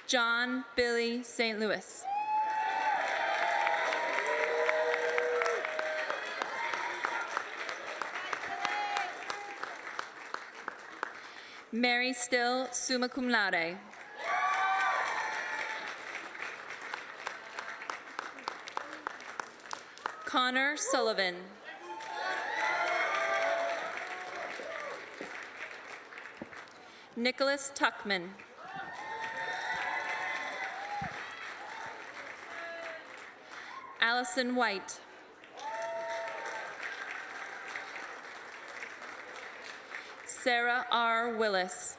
John Billy St. Louis. Mary Still, summa cum laude. Connor Sullivan. Nicholas Tuckman. Allison White. Sarah R. Willis.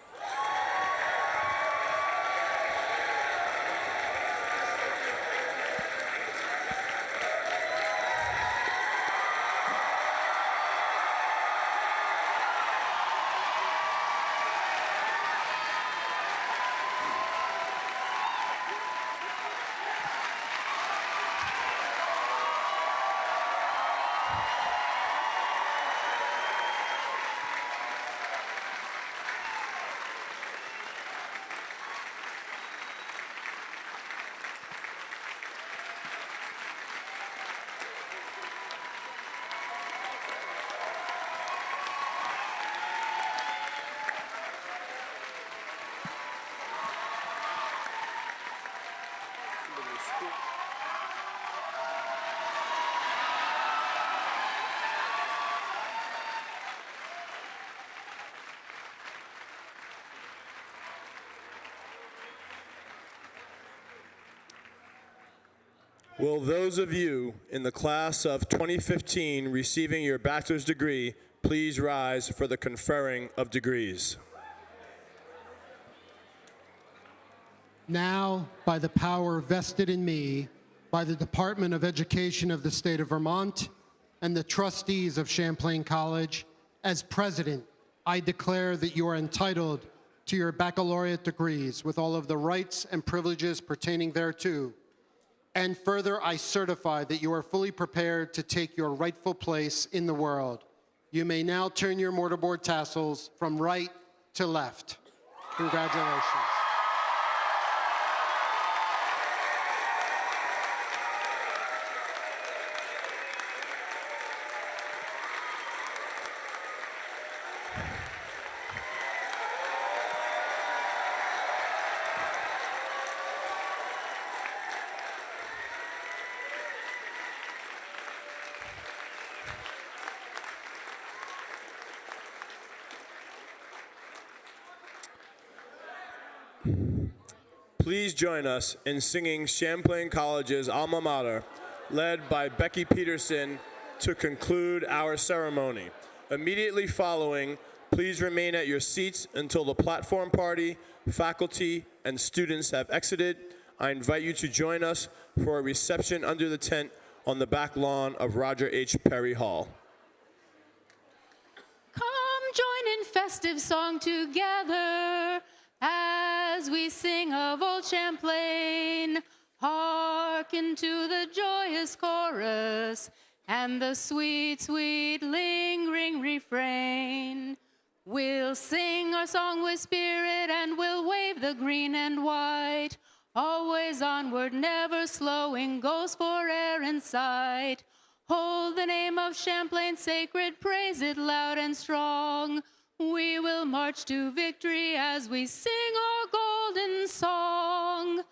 Will those of you in the class of 2015 receiving your bachelor's degree please rise for the conferring of degrees? Now, by the power vested in me by the Department of Education of the State of Vermont and the trustees of Champlain College, as president, I declare that you are entitled to your baccalaureate degrees with all of the rights and privileges pertaining thereto. And further, I certify that you are fully prepared to take your rightful place in the world. You may now turn your mortarboard tassels from right to left. Congratulations. Please join us in singing Champlain College's alma mater, led by Becky Peterson, to conclude our ceremony. Immediately following, please remain at your seats until the platform party, faculty, and students have exited. I invite you to join us for a reception under the tent on the back lawn of Roger H. Perry Hall. Come join in festive song together as we sing of old Champlain. Hearken to the joyous chorus and the sweet, sweet lingering refrain. We'll sing our song with spirit and we'll wave the green and white. Always onward, never slowing, goes for air and sight. Hold the name of Champlain sacred, praise it loud and strong. We will march to victory as we sing our golden song.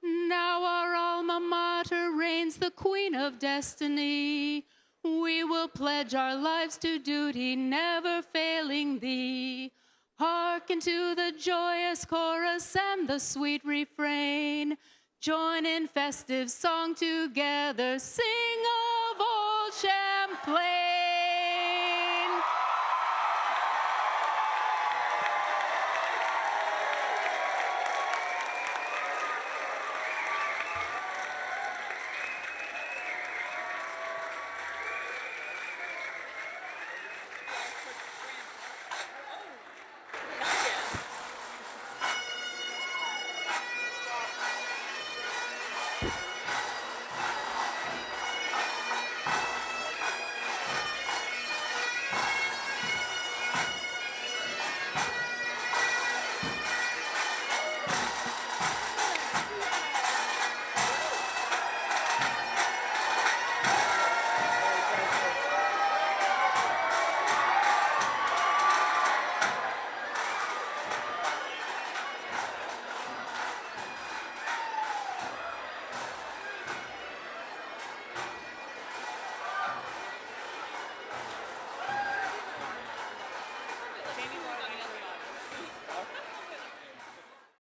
Now our alma mater reigns the queen of destiny. We will pledge our lives to duty, never failing thee. Hearken to the joyous chorus and the sweet refrain. Join in festive song together, sing of old Champlain.